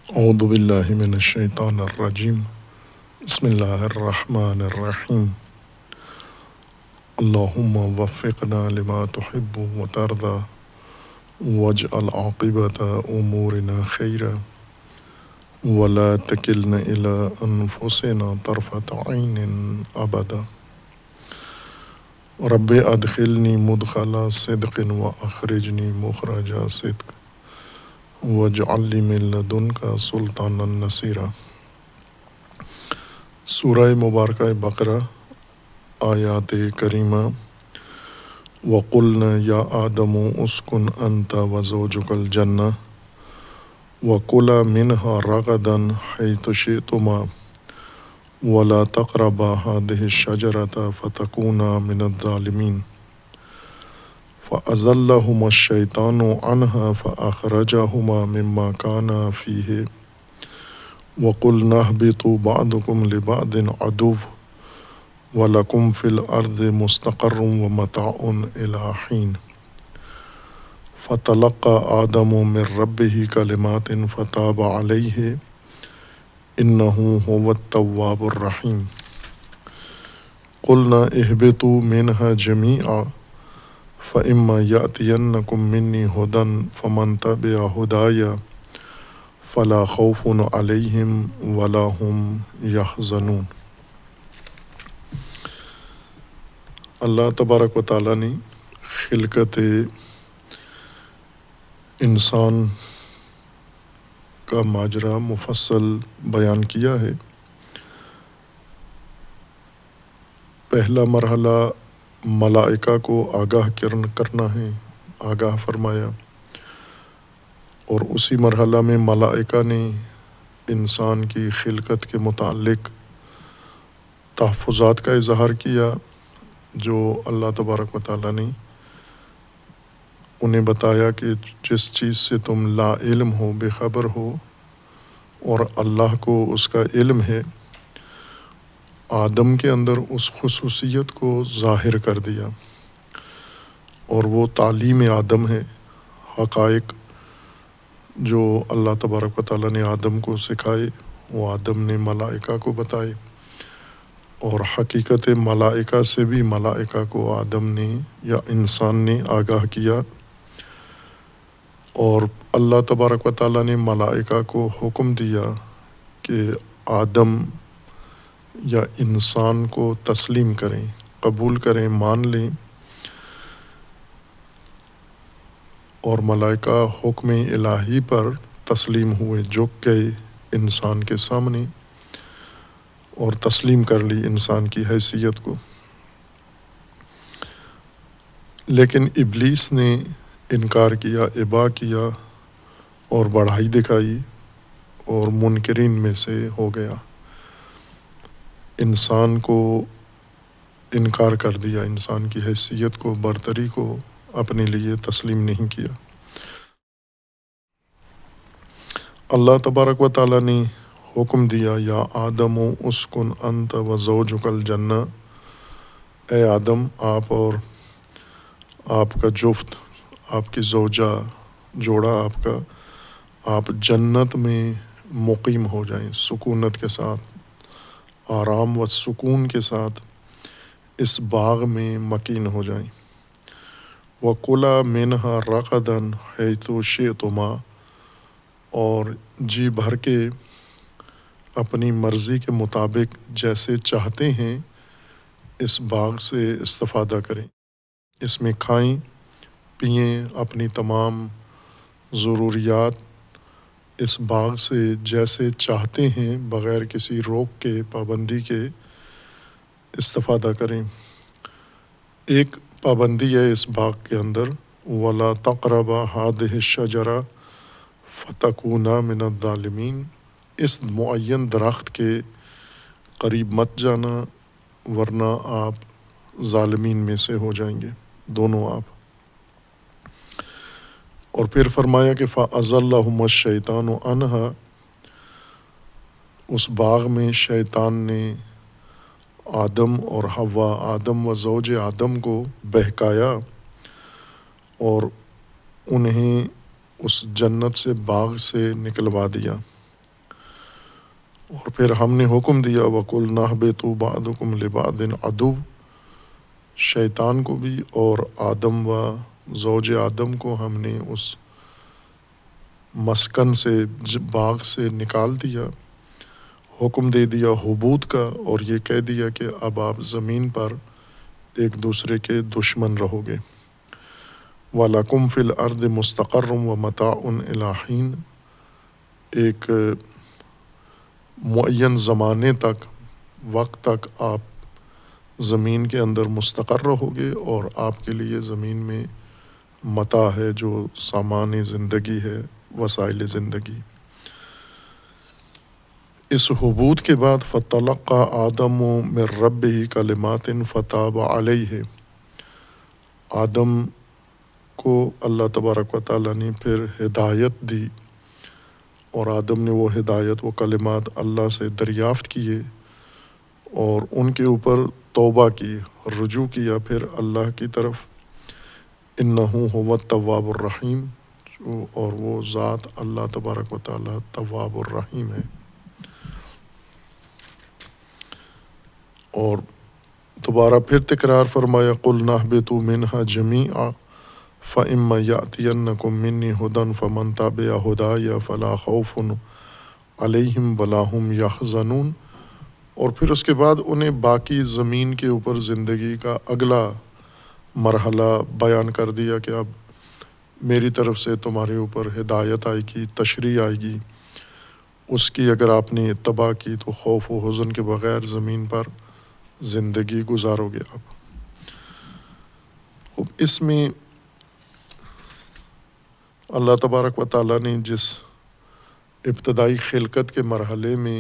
اعوذ باللہ من الشیطان الرجیم بسم اللہ الرحمن الرحیم اللہم وفقنا لما تحب وترضى واجعل عاقبۃ امورنا خیرا ولا تکلنا الی انفسنا طرفۃ عین ابدا رب ادخلنی مدخل صدق واخرجنی مخرج صدق واجعل لی من لدنک سلطانا نصیرا۔ سورہ مبارکہ بقرہ آیات کریمہ۔ وَقُلْنَا يَا آدَمُ اسْكُنْ أَنْتَ وَزَوْجُكَ الْجَنَّةَ وَكُلَا مِنْهَا رَغَدًا حَيْثُ شِئْتُمَا وَلَا تَقْرَبَا هَٰذِهِ الشَّجَرَةَ فَتَكُونَا مِنَ الظَّالِمِينَ فَأَزَلَّهُمَا الشَّيْطَانُ عَنْهَا فَأَخْرَجَهُمَا مِمَّا كَانَا فِيهِ وَقُلْنَا اهْبِطُوا بَعْضُكُمْ لِبَعْضٍ عَدُوٌّ وَلَكُمْ فِي الْأَرْضِ مُسْتَقَرٌّ وَمَتَاعٌ إِلَىٰ حِينٍ فَتَلَقَّىٰ آدَمُ مِن رَّبِّهِ كَلِمَاتٍ فَتَابَ عَلَيْهِ إِنَّهُ هُوَ التَّوَّابُ الرَّحِيمُ۔ قُلْنَا اهْبِطُوا مِنْهَا جَمِيعًا فَإِمَّا يَأْتِيَنَّكُم مِّنِّي هُدًى فَمَن تَبِعَ هُدَايَ فَلَا خَوْفٌ عَلَيْهِمْ وَلَا هُمْ يَحْزَنُونَ۔ اللہ تبارک و تعالیٰ نے خلقت انسان کا ماجرا مفصل بیان کیا ہے۔ پہلا مرحلہ ملائکہ کو آگاہ کرنا ہے، آگاہ فرمایا، اور اسی مرحلہ میں ملائکہ نے انسان کی خلقت کے متعلق تحفظات کا اظہار کیا جو اللہ تبارک و تعالیٰ نے انہیں بتایا کہ جس چیز سے تم لا علم ہو، بے خبر ہو، اور اللہ کو اس کا علم ہے، آدم کے اندر اس خصوصیت کو ظاہر کر دیا، اور وہ تعلیم آدم ہے۔ حقائق جو اللہ تبارک و تعالیٰ نے آدم کو سکھائے وہ آدم نے ملائکہ کو بتائے، اور حقیقت ملائکہ سے بھی ملائکہ کو آدم نے یا انسان نے آگاہ کیا، اور اللہ تبارک و تعالیٰ نے ملائکہ کو حکم دیا کہ آدم یا انسان کو تسلیم کریں، قبول کریں، مان لیں، اور ملائکہ حکم الہی پر تسلیم ہوئے، جھک گئے انسان کے سامنے اور تسلیم کر لی انسان کی حیثیت کو۔ لیکن ابلیس نے انکار کیا، ابا کیا اور بڑائی دکھائی اور منکرین میں سے ہو گیا، انسان کو انکار کر دیا، انسان کی حیثیت کو، برتری کو اپنے لیے تسلیم نہیں کیا۔ اللہ تبارک و تعالیٰ نے حکم دیا، یا آدم اسکن انت وزوجک الجنہ، اے آدم آپ اور آپ کا جفت، آپ کی زوجہ، جوڑا آپ کا، آپ جنت میں مقیم ہو جائیں، سکونت کے ساتھ، آرام و سکون کے ساتھ اس باغ میں مکین ہو جائیں۔ وَكُلَا مِنْهَا رَغَدًا حَيْثُ شِئْتُمَا، اور جی بھر کے اپنی مرضی کے مطابق جیسے چاہتے ہیں اس باغ سے استفادہ کریں، اس میں کھائیں پئیں، اپنی تمام ضروریات اس باغ سے جیسے چاہتے ہیں بغیر کسی روک کے، پابندی کے استفادہ کریں۔ ایک پابندی ہے اس باغ کے اندر، وَلَا تَقْرَبَا هَٰذِهِ الشَّجَرَةَ فَتَكُونَا مِنَ الظَّالِمِينَ، اس معین درخت کے قریب مت جانا ورنہ آپ ظالمین میں سے ہو جائیں گے، دونوں آپ۔ اور پھر فرمایا کہ فَأَزَلَّهُمَا الشَّيْطَانُ عَنْهَا، اس باغ میں شیطان نے آدم اور حوا، آدم و زوج آدم کو بہکایا اور انہیں اس جنت سے، باغ سے نکلوا دیا۔ اور پھر ہم نے حکم دیا وَقُلْنَا اهْبِطُوا بَعْضُكُمْ لِبَعْضٍ عَدُوٌّ، شیطان کو بھی اور آدم و زوج آدم کو ہم نے اس مسکن سے باغ سے نکال دیا، حکم دے دیا حبوط کا، اور یہ کہہ دیا کہ اب آپ زمین پر ایک دوسرے کے دشمن رہو گے۔ وَلَكُمْ فِي الْأَرْضِ مُسْتَقَرٌّ وَمَتَاعٌ إِلَىٰ حِينٍ، ایک معین زمانے تک، وقت تک آپ زمین کے اندر مستقر رہو گے، اور آپ کے لیے زمین میں متاع ہے جو سامان زندگی ہے، وسائل زندگی۔ اس حبوط کے بعد فَتَلَقَّىٰ آدَمُ مِن رَّبِّهِ كَلِمَاتٍ فَتَابَ عَلَيْهِ، آدم کو اللہ تبارک و تعالیٰ نے پھر ہدایت دی، اور آدم نے وہ ہدایت، وہ کلمات اللہ سے دریافت کیے اور ان کے اوپر توبہ کی، رجوع کیا پھر اللہ کی طرف۔ انہ هو التواب الرحیم، اور وہ ذات اللہ تبارک و تعالیٰ تواب الرحیم ہے۔ اور دوبارہ پھر تکرار فرمایا قُلْنَا اهْبِطُوا مِنْهَا جَمِيعًا فَإِمَّا يَأْتِيَنَّكُم مِّنِّي هُدًى فَمَن تَبِعَ هُدَايَ فَلَا خَوْفٌ عَلَيْهِمْ وَلَا هُمْ يَحْزَنُونَ، اور پھر اس کے بعد انہیں باقی زمین کے اوپر زندگی کا اگلا مرحلہ بیان کر دیا کہ اب میری طرف سے تمہارے اوپر ہدایت آئے گی، تشریع آئے گی، اس کی اگر آپ نے اتباع کی تو خوف و حزن کے بغیر زمین پر زندگی گزارو گے آپ۔ اس میں اللہ تبارک و تعالیٰ نے جس ابتدائی خلقت کے مرحلے میں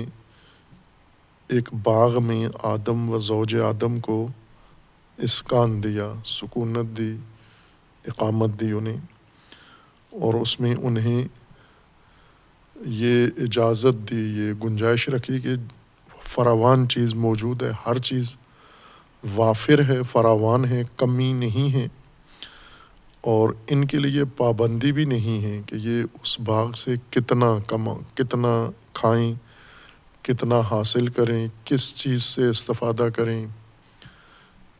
ایک باغ میں آدم و زوج آدم کو اسکان دیا، سکونت دی، اقامت دی انہیں، اور اس میں انہیں یہ اجازت دی، یہ گنجائش رکھی کہ فراوان چیز موجود ہے، ہر چیز وافر ہے، فراوان ہے، کمی نہیں ہے، اور ان کے لیے پابندی بھی نہیں ہے کہ یہ اس باغ سے کتنا کھائیں، کتنا حاصل کریں، کس چیز سے استفادہ کریں۔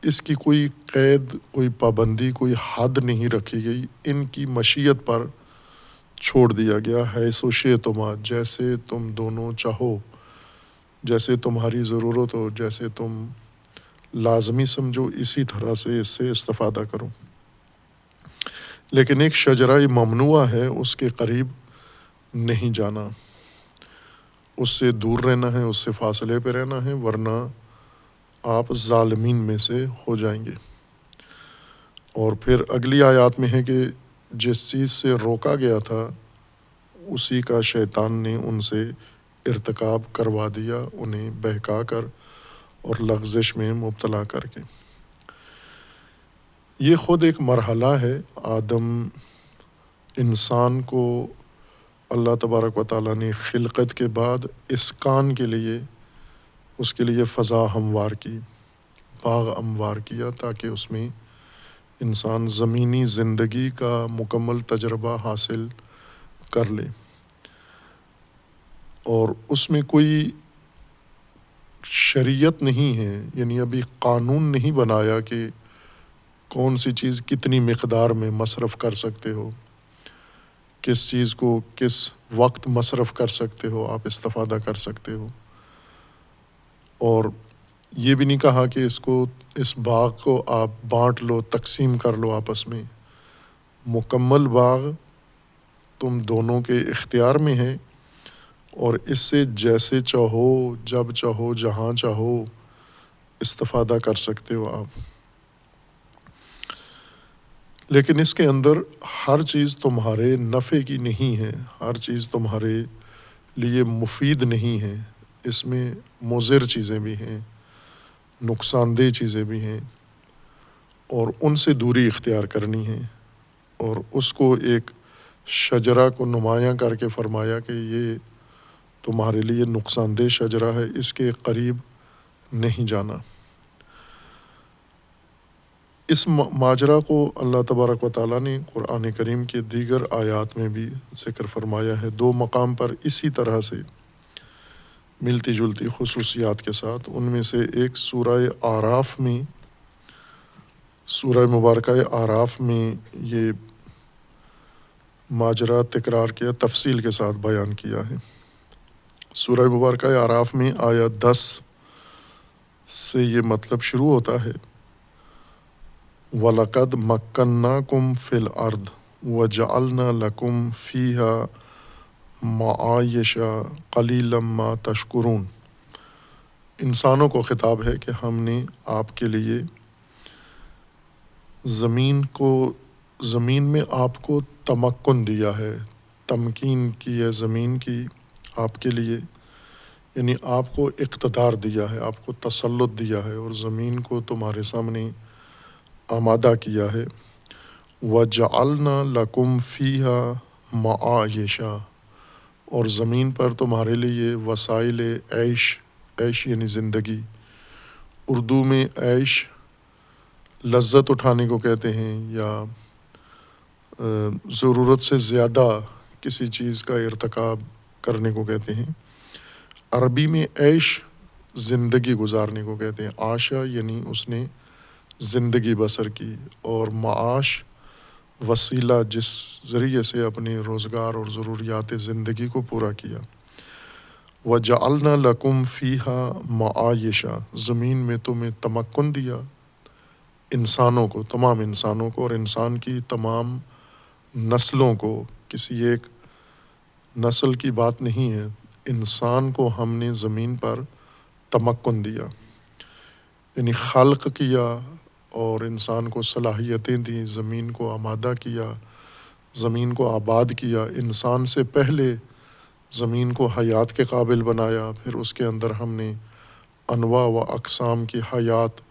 اس کی کوئی قید، کوئی پابندی، کوئی حد نہیں رکھی گئی، ان کی مشیت پر چھوڑ دیا گیا ہے۔ شئتما، جیسے تم دونوں چاہو، جیسے تمہاری ضرورت ہو، جیسے تم لازمی سمجھو، اسی طرح سے اس سے استفادہ کرو۔ لیکن ایک شجرہ ممنوعہ ہے، اس کے قریب نہیں جانا، اس سے دور رہنا ہے، اس سے فاصلے پہ رہنا ہے، ورنہ آپ ظالمین میں سے ہو جائیں گے۔ اور پھر اگلی آیات میں ہے کہ جس چیز سے روکا گیا تھا اسی کا شیطان نے ان سے ارتکاب کروا دیا، انہیں بہکا کر اور لغزش میں مبتلا کر کے۔ یہ خود ایک مرحلہ ہے۔ آدم انسان کو اللہ تبارک و تعالیٰ نے خلقت کے بعد اسکان کے لیے، اس کے لیے فضا ہموار کی، باغ ہموار کیا، تاکہ اس میں انسان زمینی زندگی کا مکمل تجربہ حاصل کر لے، اور اس میں کوئی شریعت نہیں ہے، یعنی ابھی قانون نہیں بنایا کہ کون سی چیز کتنی مقدار میں مصرف کر سکتے ہو، کس چیز کو کس وقت مصرف کر سکتے ہو، آپ استفادہ کر سکتے ہو۔ اور یہ بھی نہیں کہا کہ اس باغ کو آپ بانٹ لو، تقسیم کر لو آپس میں۔ مکمل باغ تم دونوں کے اختیار میں ہے، اور اس سے جیسے چاہو، جب چاہو، جہاں چاہو استفادہ کر سکتے ہو آپ۔ لیکن اس کے اندر ہر چیز تمہارے نفع کی نہیں ہے، ہر چیز تمہارے لیے مفید نہیں ہے، اس میں مضر چیزیں بھی ہیں، نقصان دہ چیزیں بھی ہیں، اور ان سے دوری اختیار کرنی ہے۔ اور اس کو ایک شجرہ کو نمایاں کر کے فرمایا کہ یہ تمہارے لیے نقصان دہ شجرہ ہے، اس کے قریب نہیں جانا۔ اس ماجرا کو اللہ تبارک و تعالیٰ نے قرآن کریم کے دیگر آیات میں بھی ذکر فرمایا ہے، دو مقام پر اسی طرح سے۔ ملتی جلتی خصوصیات کے ساتھ۔ ان میں سے ایک سورہ مبارکہ اعراف میں یہ ماجرا تکرار کیا، تفصیل کے ساتھ بیان کیا ہے۔ سورہ مبارکہ اعراف میں آیت 10 سے یہ مطلب شروع ہوتا ہے، وَلَقَدْ مَكَّنَّاكُمْ فِي الْأَرْضِ وَجَعَلْنَا لَكُمْ فِيهَا مَعَائِشَ قَلِيلًا مَا تَشْكُرُونَ۔ انسانوں کو خطاب ہے کہ ہم نے آپ کے لیے زمین میں آپ کو تمکن دیا ہے، تمکین کی ہے زمین کی آپ کے لیے، یعنی آپ کو اقتدار دیا ہے، آپ کو تسلط دیا ہے اور زمین کو تمہارے سامنے آمادہ کیا ہے۔ وَجَعَلْنَا لَكُمْ فِيهَا مَعَائِشَ، اور زمین پر تمہارے لیے وسائل عیش یعنی زندگی، اردو میں عیش لذت اٹھانے کو کہتے ہیں یا ضرورت سے زیادہ کسی چیز کا ارتکاب کرنے کو کہتے ہیں۔ عربی میں عیش زندگی گزارنے کو کہتے ہیں، عاشا یعنی اس نے زندگی بسر کی، اور معاش وسیلہ جس ذریعے سے اپنے روزگار اور ضروریات زندگی کو پورا کیا۔ وَجَعَلْنَا لَكُمْ فِيهَا مَعَائِشَ، زمین میں تمہیں تمکن دیا، انسانوں کو، تمام انسانوں کو، اور انسان کی تمام نسلوں کو، کسی ایک نسل کی بات نہیں ہے، انسان کو ہم نے زمین پر تمکن دیا، یعنی خلق کیا اور انسان کو صلاحیتیں دیں، زمین کو آمادہ کیا، زمین کو آباد کیا۔ انسان سے پہلے زمین کو حیات کے قابل بنایا، پھر اس کے اندر ہم نے انواع و اقسام کی حیات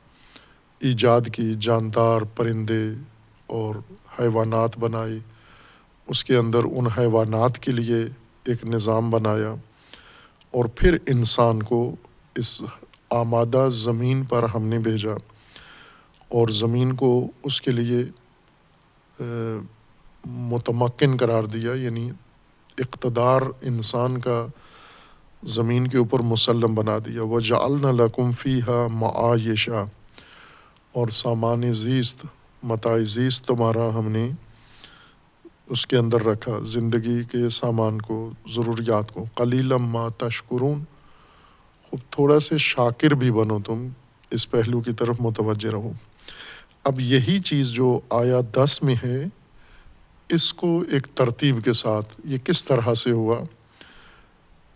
ایجاد کی، جاندار پرندے اور حیوانات بنائے، اس کے اندر ان حیوانات کے لیے ایک نظام بنایا، اور پھر انسان کو اس آمادہ زمین پر ہم نے بھیجا اور زمین کو اس کے لیے متمکن قرار دیا، یعنی اقتدار انسان کا زمین کے اوپر مسلم بنا دیا۔ وَجَعَلْنَا لَكُمْ فِيهَا مَعَائِشَ، اور سامان زیست، متاع زیست تمہارا ہم نے اس کے اندر رکھا، زندگی کے سامان کو، ضروریات کو۔ قَلِيلًا مَا تَشْكُرُونَ، خوب تھوڑا سے شاکر بھی بنو، تم اس پہلو کی طرف متوجہ رہو۔ اب یہی چیز جو آیات 10 میں ہے، اس کو ایک ترتیب کے ساتھ یہ کس طرح سے ہوا،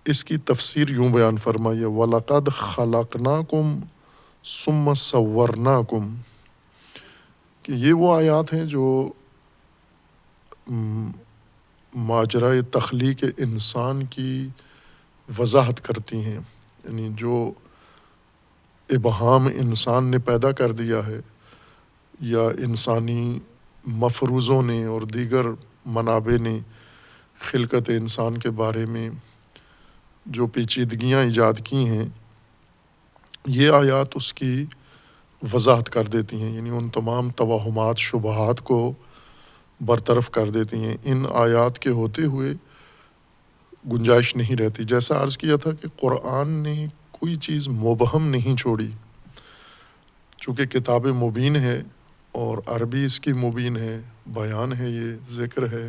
اس کی تفسیر یوں بیان فرمائیے، وَلَقَدْ خَلَقْنَاكُمْ ثُمَّ صَوَّرْنَاكُمْ، کہ یہ وہ آیات ہیں جو ماجرائے تخلیق انسان کی وضاحت کرتی ہیں، یعنی جو ابہام انسان نے پیدا کر دیا ہے یا انسانی مفروضوں نے اور دیگر منابع نے خلقت انسان کے بارے میں جو پیچیدگیاں ایجاد کی ہیں، یہ آیات اس کی وضاحت کر دیتی ہیں، یعنی ان تمام توہمات، شبہات کو برطرف کر دیتی ہیں۔ ان آیات کے ہوتے ہوئے گنجائش نہیں رہتی۔ جیسا عرض کیا تھا کہ قرآن نے کوئی چیز مبہم نہیں چھوڑی، چونکہ کتاب مبین ہے اور عربی اس کی مبین ہے، بیان ہے، یہ ذکر ہے،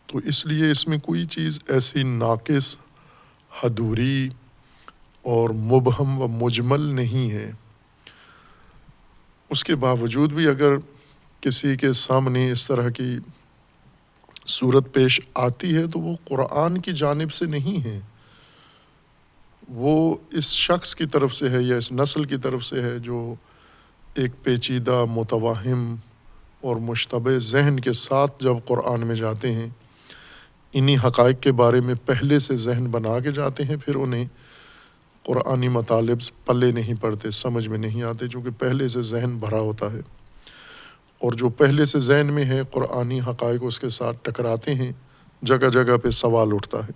تو اس لیے اس میں کوئی چیز ایسی ناقص، حدوری اور مبہم و مجمل نہیں ہے۔ اس کے باوجود بھی اگر کسی کے سامنے اس طرح کی صورت پیش آتی ہے تو وہ قرآن کی جانب سے نہیں ہے، وہ اس شخص کی طرف سے ہے یا اس نسل کی طرف سے ہے جو ایک پیچیدہ، متوہم اور مشتبہ ذہن کے ساتھ جب قرآن میں جاتے ہیں، انہی حقائق کے بارے میں پہلے سے ذہن بنا کے جاتے ہیں، پھر انہیں قرآنی مطالب پلے نہیں پڑتے، سمجھ میں نہیں آتے، چونکہ پہلے سے ذہن بھرا ہوتا ہے، اور جو پہلے سے ذہن میں ہے قرآنی حقائق اس کے ساتھ ٹکراتے ہیں، جگہ جگہ پہ سوال اٹھتا ہے۔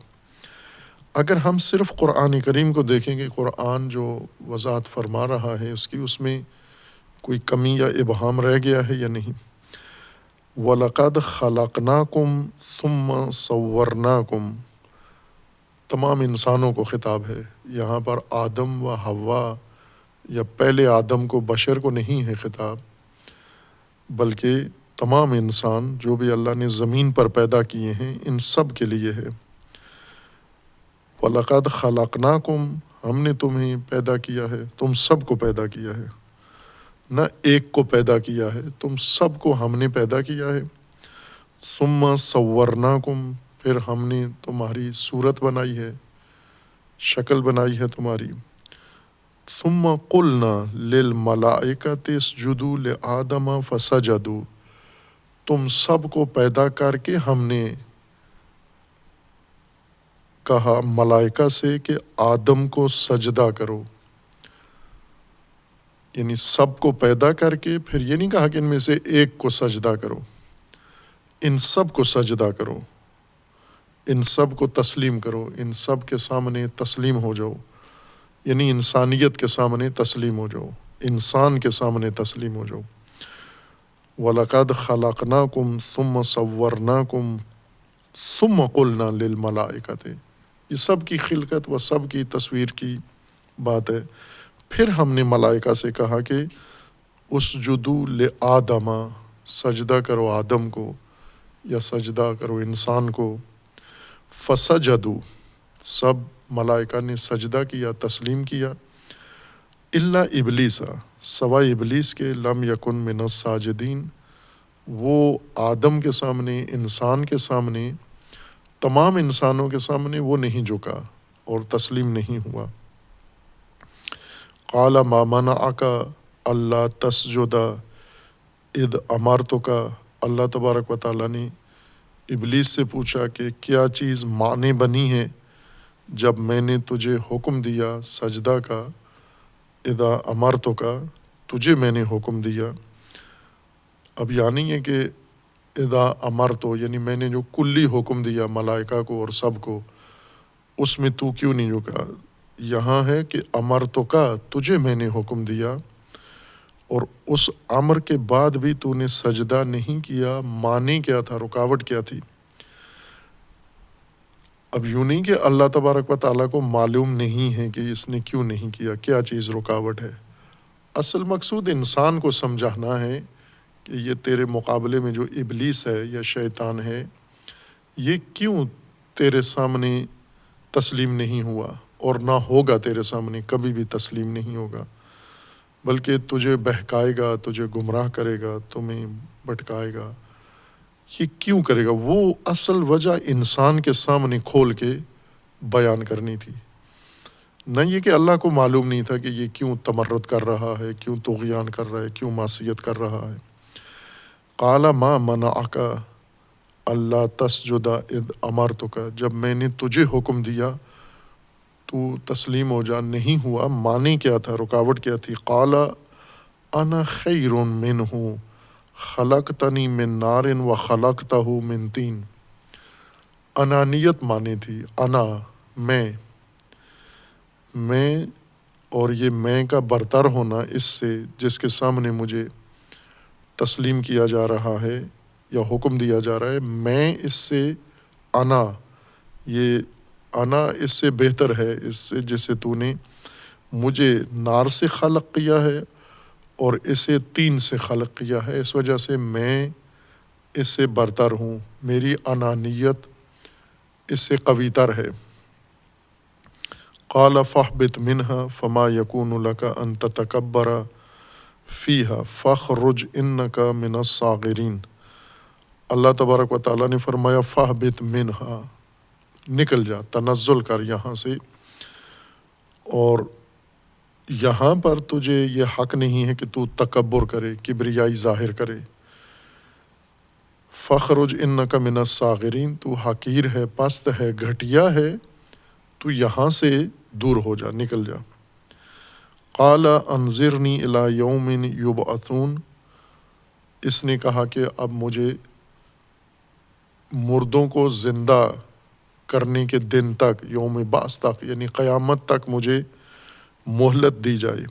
اگر ہم صرف قرآن کریم کو دیکھیں کہ قرآن جو وضاحت فرما رہا ہے اس میں کوئی کمی یا ابہام رہ گیا ہے یا نہیں۔ وَلَقَدْ خَلَقْنَاكُمْ ثُمَّ صَوَّرْنَاكُمْ، تمام انسانوں کو خطاب ہے۔ یہاں پر آدم و حوا یا پہلے آدم کو، بشر کو نہیں ہے خطاب، بلکہ تمام انسان جو بھی اللہ نے زمین پر پیدا کیے ہیں ان سب کے لیے ہے۔ وَلَقَدْ خَلَقْنَاكُمْ، ہم نے تمہیں پیدا کیا ہے، تم سب کو پیدا کیا ہے، نہ ایک کو پیدا کیا ہے، تم سب کو ہم نے پیدا کیا ہے۔ ثُمَّ صَوَّرْنَاكُمْ، پھر ہم نے تمہاری صورت بنائی ہے، شکل بنائی ہے تمہاری۔ ثُمَّ قُلْنَا لِلْمَلَائِكَةِ اسْجُدُوا لِآدَمَ فَسَجَدُوا، تم سب کو پیدا کر کے ہم نے کہا ملائکہ سے کہ آدم کو سجدہ کرو، یعنی سب کو پیدا کر کے پھر یہ نہیں کہا کہ ان میں سے ایک کو سجدہ کرو، ان سب کو سجدہ کرو، ان سب کو تسلیم کرو، ان سب کے سامنے تسلیم ہو جاؤ، یعنی انسانیت کے سامنے تسلیم ہو جاؤ، انسان کے سامنے تسلیم ہو جاؤ۔ وَلَقَدْ خَلَقْنَاكُمْ ثُمَّ صَوَّرْنَاكُمْ ثُمَّ قُلْنَا لِلْمَلَائِكَةِ، یہ سب کی خلقت و سب کی تصویر کی بات ہے۔ پھر ہم نے ملائکہ سے کہا کہ اسجدوا لآدم، سجدہ کرو آدم کو یا سجدہ کرو انسان کو۔ فسجدوا، سب ملائکہ نے سجدہ کیا، تسلیم کیا۔ الا ابلیس، سوائے ابلیس کے، لم یکن من الساجدین، وہ آدم کے سامنے، انسان کے سامنے، تمام انسانوں کے سامنے وہ نہیں جھکا اور تسلیم نہیں ہوا۔ قال ما منعک الا تسجد اذ امرتک، اللہ تبارک و تعالیٰ نے ابلیس سے پوچھا کہ کیا چیز مانع بنی ہے جب میں نے تجھے حکم دیا سجدہ کا، اذا امرتک، تجھے میں نے حکم دیا۔ اب یعنی ہے کہ اذا امرتو، یعنی میں نے جو کلی حکم دیا ملائکہ کو اور سب کو، اس میں تو کیوں نہیں جھکا؟ یہاں ہے کہ امرتک، تجھے میں نے حکم دیا، اور اس امر کے بعد بھی تو نے سجدہ نہیں کیا، معنی کیا تھا، رکاوٹ کیا تھی؟ اب یوں نہیں کہ اللہ تبارک و تعالیٰ کو معلوم نہیں ہے کہ اس نے کیوں نہیں کیا، کیا چیز رکاوٹ ہے۔ اصل مقصود انسان کو سمجھانا ہے کہ یہ تیرے مقابلے میں جو ابلیس ہے یا شیطان ہے، یہ کیوں تیرے سامنے تسلیم نہیں ہوا اور نہ ہوگا تیرے سامنے، کبھی بھی تسلیم نہیں ہوگا، بلکہ تجھے بہکائے گا، تجھے گمراہ کرے گا، تمہیں بھٹکائے گا۔ یہ کیوں کرے گا؟ وہ اصل وجہ انسان کے سامنے کھول کے بیان کرنی تھی، نہ یہ کہ اللہ کو معلوم نہیں تھا کہ یہ کیوں تمرد کر رہا ہے، کیوں طغیان کر رہا ہے، کیوں معصیت کر رہا ہے۔ قال ما منعک الا تسجد اذ امرتک، جب میں نے تجھے حکم دیا تو تسلیم ہو جا، نہیں ہوا، معنی کیا تھا، رکاوٹ کیا تھی؟ قال انا خیر منہ خلقتنی من نار وخلقتہ من طین، انانیت معنی تھی، انا، میں، اور یہ میں کا برتر ہونا اس سے جس کے سامنے مجھے تسلیم کیا جا رہا ہے یا حکم دیا جا رہا ہے، میں اس سے، انا، یہ انا اس سے بہتر ہے، اس سے جسے تو نے مجھے نار سے خلق کیا ہے اور اسے طین سے خلق کیا ہے، اس وجہ سے میں اس سے برتر ہوں، میری انانیت اس سے قوی تر ہے۔ قال فاہبط منها فما يكون لك ان تتكبر فيها فاخرج انك من الصاغرين، اللہ تبارک و تعالیٰ نے فرمایا فاہبط منها، نکل جا، تنزل کر یہاں سے، اور یہاں پر تجھے یہ حق نہیں ہے کہ تو تکبر کرے، کبریائی ظاہر کرے۔ فخرج انک من الصاغرین، تو حقیر ہے، پست ہے، گھٹیا ہے، تو یہاں سے دور ہو جا، نکل جا۔ قال انظرنی الی یوم یبعثون، اس نے کہا کہ اب مجھے مردوں کو زندہ کرنے کے دن تک، یوم بعث تک، یعنی قیامت تک مجھے مہلت دی جائے۔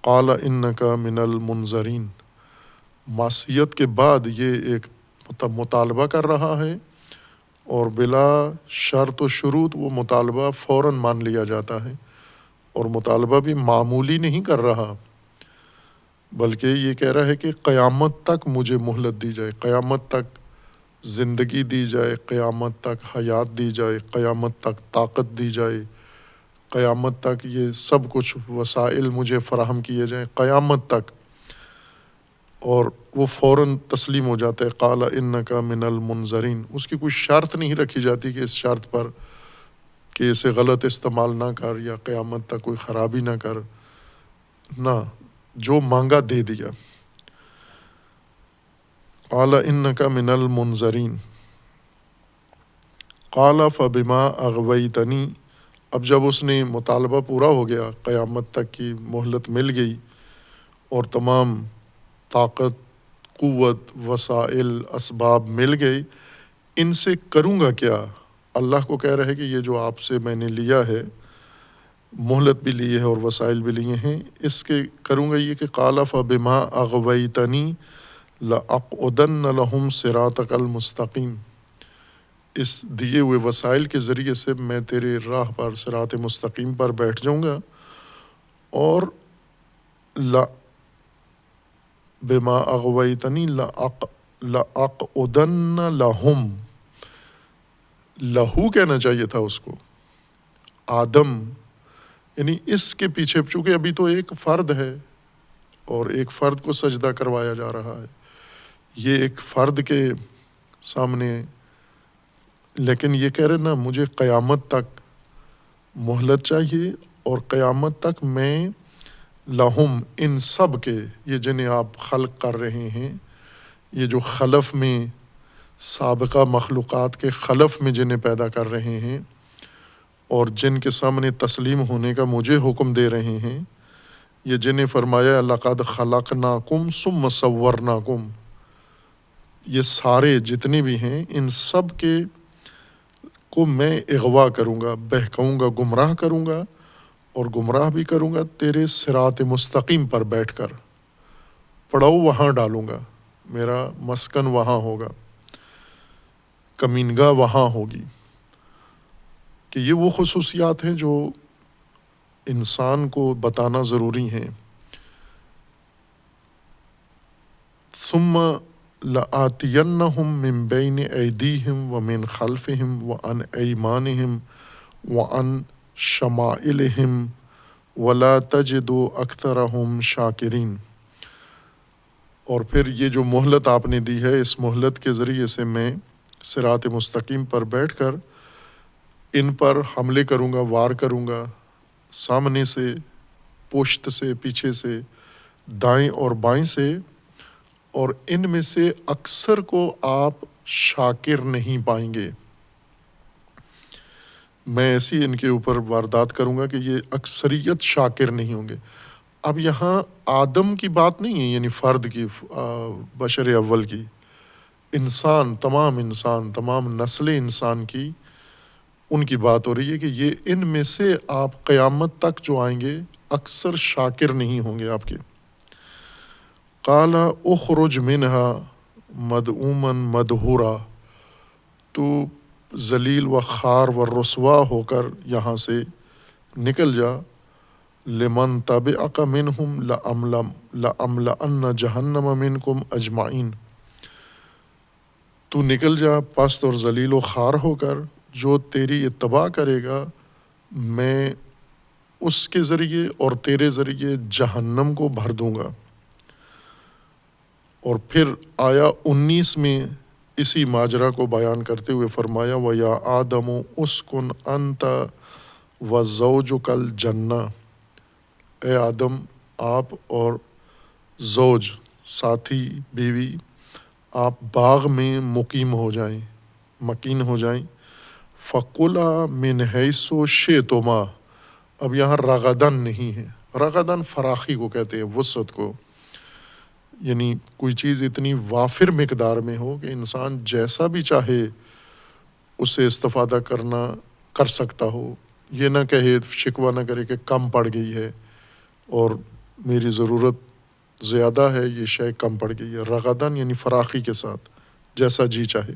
قال انک من المنظرین، معصیت کے بعد یہ ایک مطالبہ کر رہا ہے اور بلا شرط و شروط وہ مطالبہ فوراً مان لیا جاتا ہے، اور مطالبہ بھی معمولی نہیں کر رہا، بلکہ یہ کہہ رہا ہے کہ قیامت تک مجھے مہلت دی جائے، قیامت تک زندگی دی جائے، قیامت تک حیات دی جائے، قیامت تک طاقت دی جائے، قیامت تک یہ سب کچھ وسائل مجھے فراہم کیے جائیں، قیامت تک۔ اور وہ فوراً تسلیم ہو جاتا ہے، قال انک من المنظرین۔ اس کی کوئی شرط نہیں رکھی جاتی کہ اس شرط پر کہ اسے غلط استعمال نہ کر یا قیامت تک کوئی خرابی نہ کر، نہ، جو مانگا دے دیا۔ قال انک من المنظرین قال فبما اغویتنی۔ اب جب اس نے مطالبہ پورا ہو گیا، قیامت تک کی مہلت مل گئی اور تمام طاقت، قوت، وسائل، اسباب مل گئی، ان سے کروں گا کیا؟ اللہ کو کہہ رہے ہے کہ یہ جو آپ سے میں نے لیا ہے، مہلت بھی لی ہے اور وسائل بھی لیے ہیں، اس کے کروں گا یہ کہ قال فبما اغویتنی لأقعدن لهم صراطک المستقیم۔ اس دیے ہوئے وسائل کے ذریعے سے میں تیرے راہ پر، صراط مستقیم پر بیٹھ جاؤں گا، اور بما اغویتنی لأقعدن لهم، لہو کہنا چاہیے تھا اس کو، آدم، یعنی اس کے پیچھے، چونکہ ابھی تو ایک فرد ہے اور ایک فرد کو سجدہ کروایا جا رہا ہے، یہ ایک فرد کے سامنے، لیکن یہ کہہ رہے نا مجھے قیامت تک مہلت چاہیے، اور قیامت تک میں لہم، ان سب کے، یہ جنہیں آپ خلق کر رہے ہیں، یہ جو خلف میں، سابقہ مخلوقات کے خلف میں جنہیں پیدا کر رہے ہیں اور جن کے سامنے تسلیم ہونے کا مجھے حکم دے رہے ہیں، یہ جنہیں فرمایا لقد خلقناکم ثم صورناکم، یہ سارے جتنے بھی ہیں، ان سب کے کو میں اغوا کروں گا، بہکاؤں گا، گمراہ کروں گا، اور گمراہ بھی کروں گا تیرے صراط مستقیم پر بیٹھ کر، پڑاؤ وہاں ڈالوں گا، میرا مسکن وہاں ہوگا، کمینگاہ وہاں ہوگی۔ کہ یہ وہ خصوصیات ہیں جو انسان کو بتانا ضروری ہیں۔ ثم لآتینہم من بین ایدیہم ومن خلفہم وعن ایمانہم وعن شمائلہم ولا تجد اکثرہم شاکرین۔ اور پھر یہ جو مہلت آپ نے دی ہے، اس مہلت کے ذریعے سے میں صراط مستقیم پر بیٹھ کر ان پر حملے کروں گا، وار کروں گا، سامنے سے، پشت سے، پیچھے سے، دائیں اور بائیں سے، اور ان میں سے اکثر کو آپ شاکر نہیں پائیں گے۔ میں ایسی ان کے اوپر واردات کروں گا کہ یہ اکثریت شاکر نہیں ہوں گے۔ اب یہاں آدم کی بات نہیں ہے، یعنی فرد کی، بشر اول کی، انسان، تمام نسل انسان کی، ان کی بات ہو رہی ہے کہ یہ ان میں سے آپ قیامت تک جو آئیں گے اکثر شاکر نہیں ہوں گے آپ کے۔ قال اخرج منہا مدعوما مدحورا، تو ذلیل و خوار و رسوا ہو کر یہاں سے نکل جا، لمن تبعک منہم لأملأن جہنم منکم اجمعین، تو نکل جا پست اور ذلیل و خوار ہو کر، جو تیری اتباع کرے گا میں اس کے ذریعے اور تیرے ذریعے جہنم کو بھر دوں گا۔ اور پھر آیا 19 میں اسی ماجرا کو بیان کرتے ہوئے فرمایا وَيَا آدَمُ اسْكُنْ أَنْتَ وَزَوْجُكَ الْجَنَّةَ، اے آدم، آپ اور زوج، ساتھی، بیوی، آپ باغ میں مقیم ہو جائیں، مکین ہو جائیں۔ فَكُلَا مِنْ حَيْثُ شِئْتُمَا، اب یہاں رغدن نہیں ہے، رغدن فراخی کو کہتے ہیں، وسعت کو، یعنی کوئی چیز اتنی وافر مقدار میں ہو کہ انسان جیسا بھی چاہے اس سے استفادہ کر سکتا ہو، یہ نہ کہے، شکوہ نہ کرے کہ کم پڑ گئی ہے اور میری ضرورت زیادہ ہے، یہ شے کم پڑ گئی ہے۔ رغدن یعنی فراخی کے ساتھ، جیسا جی چاہے۔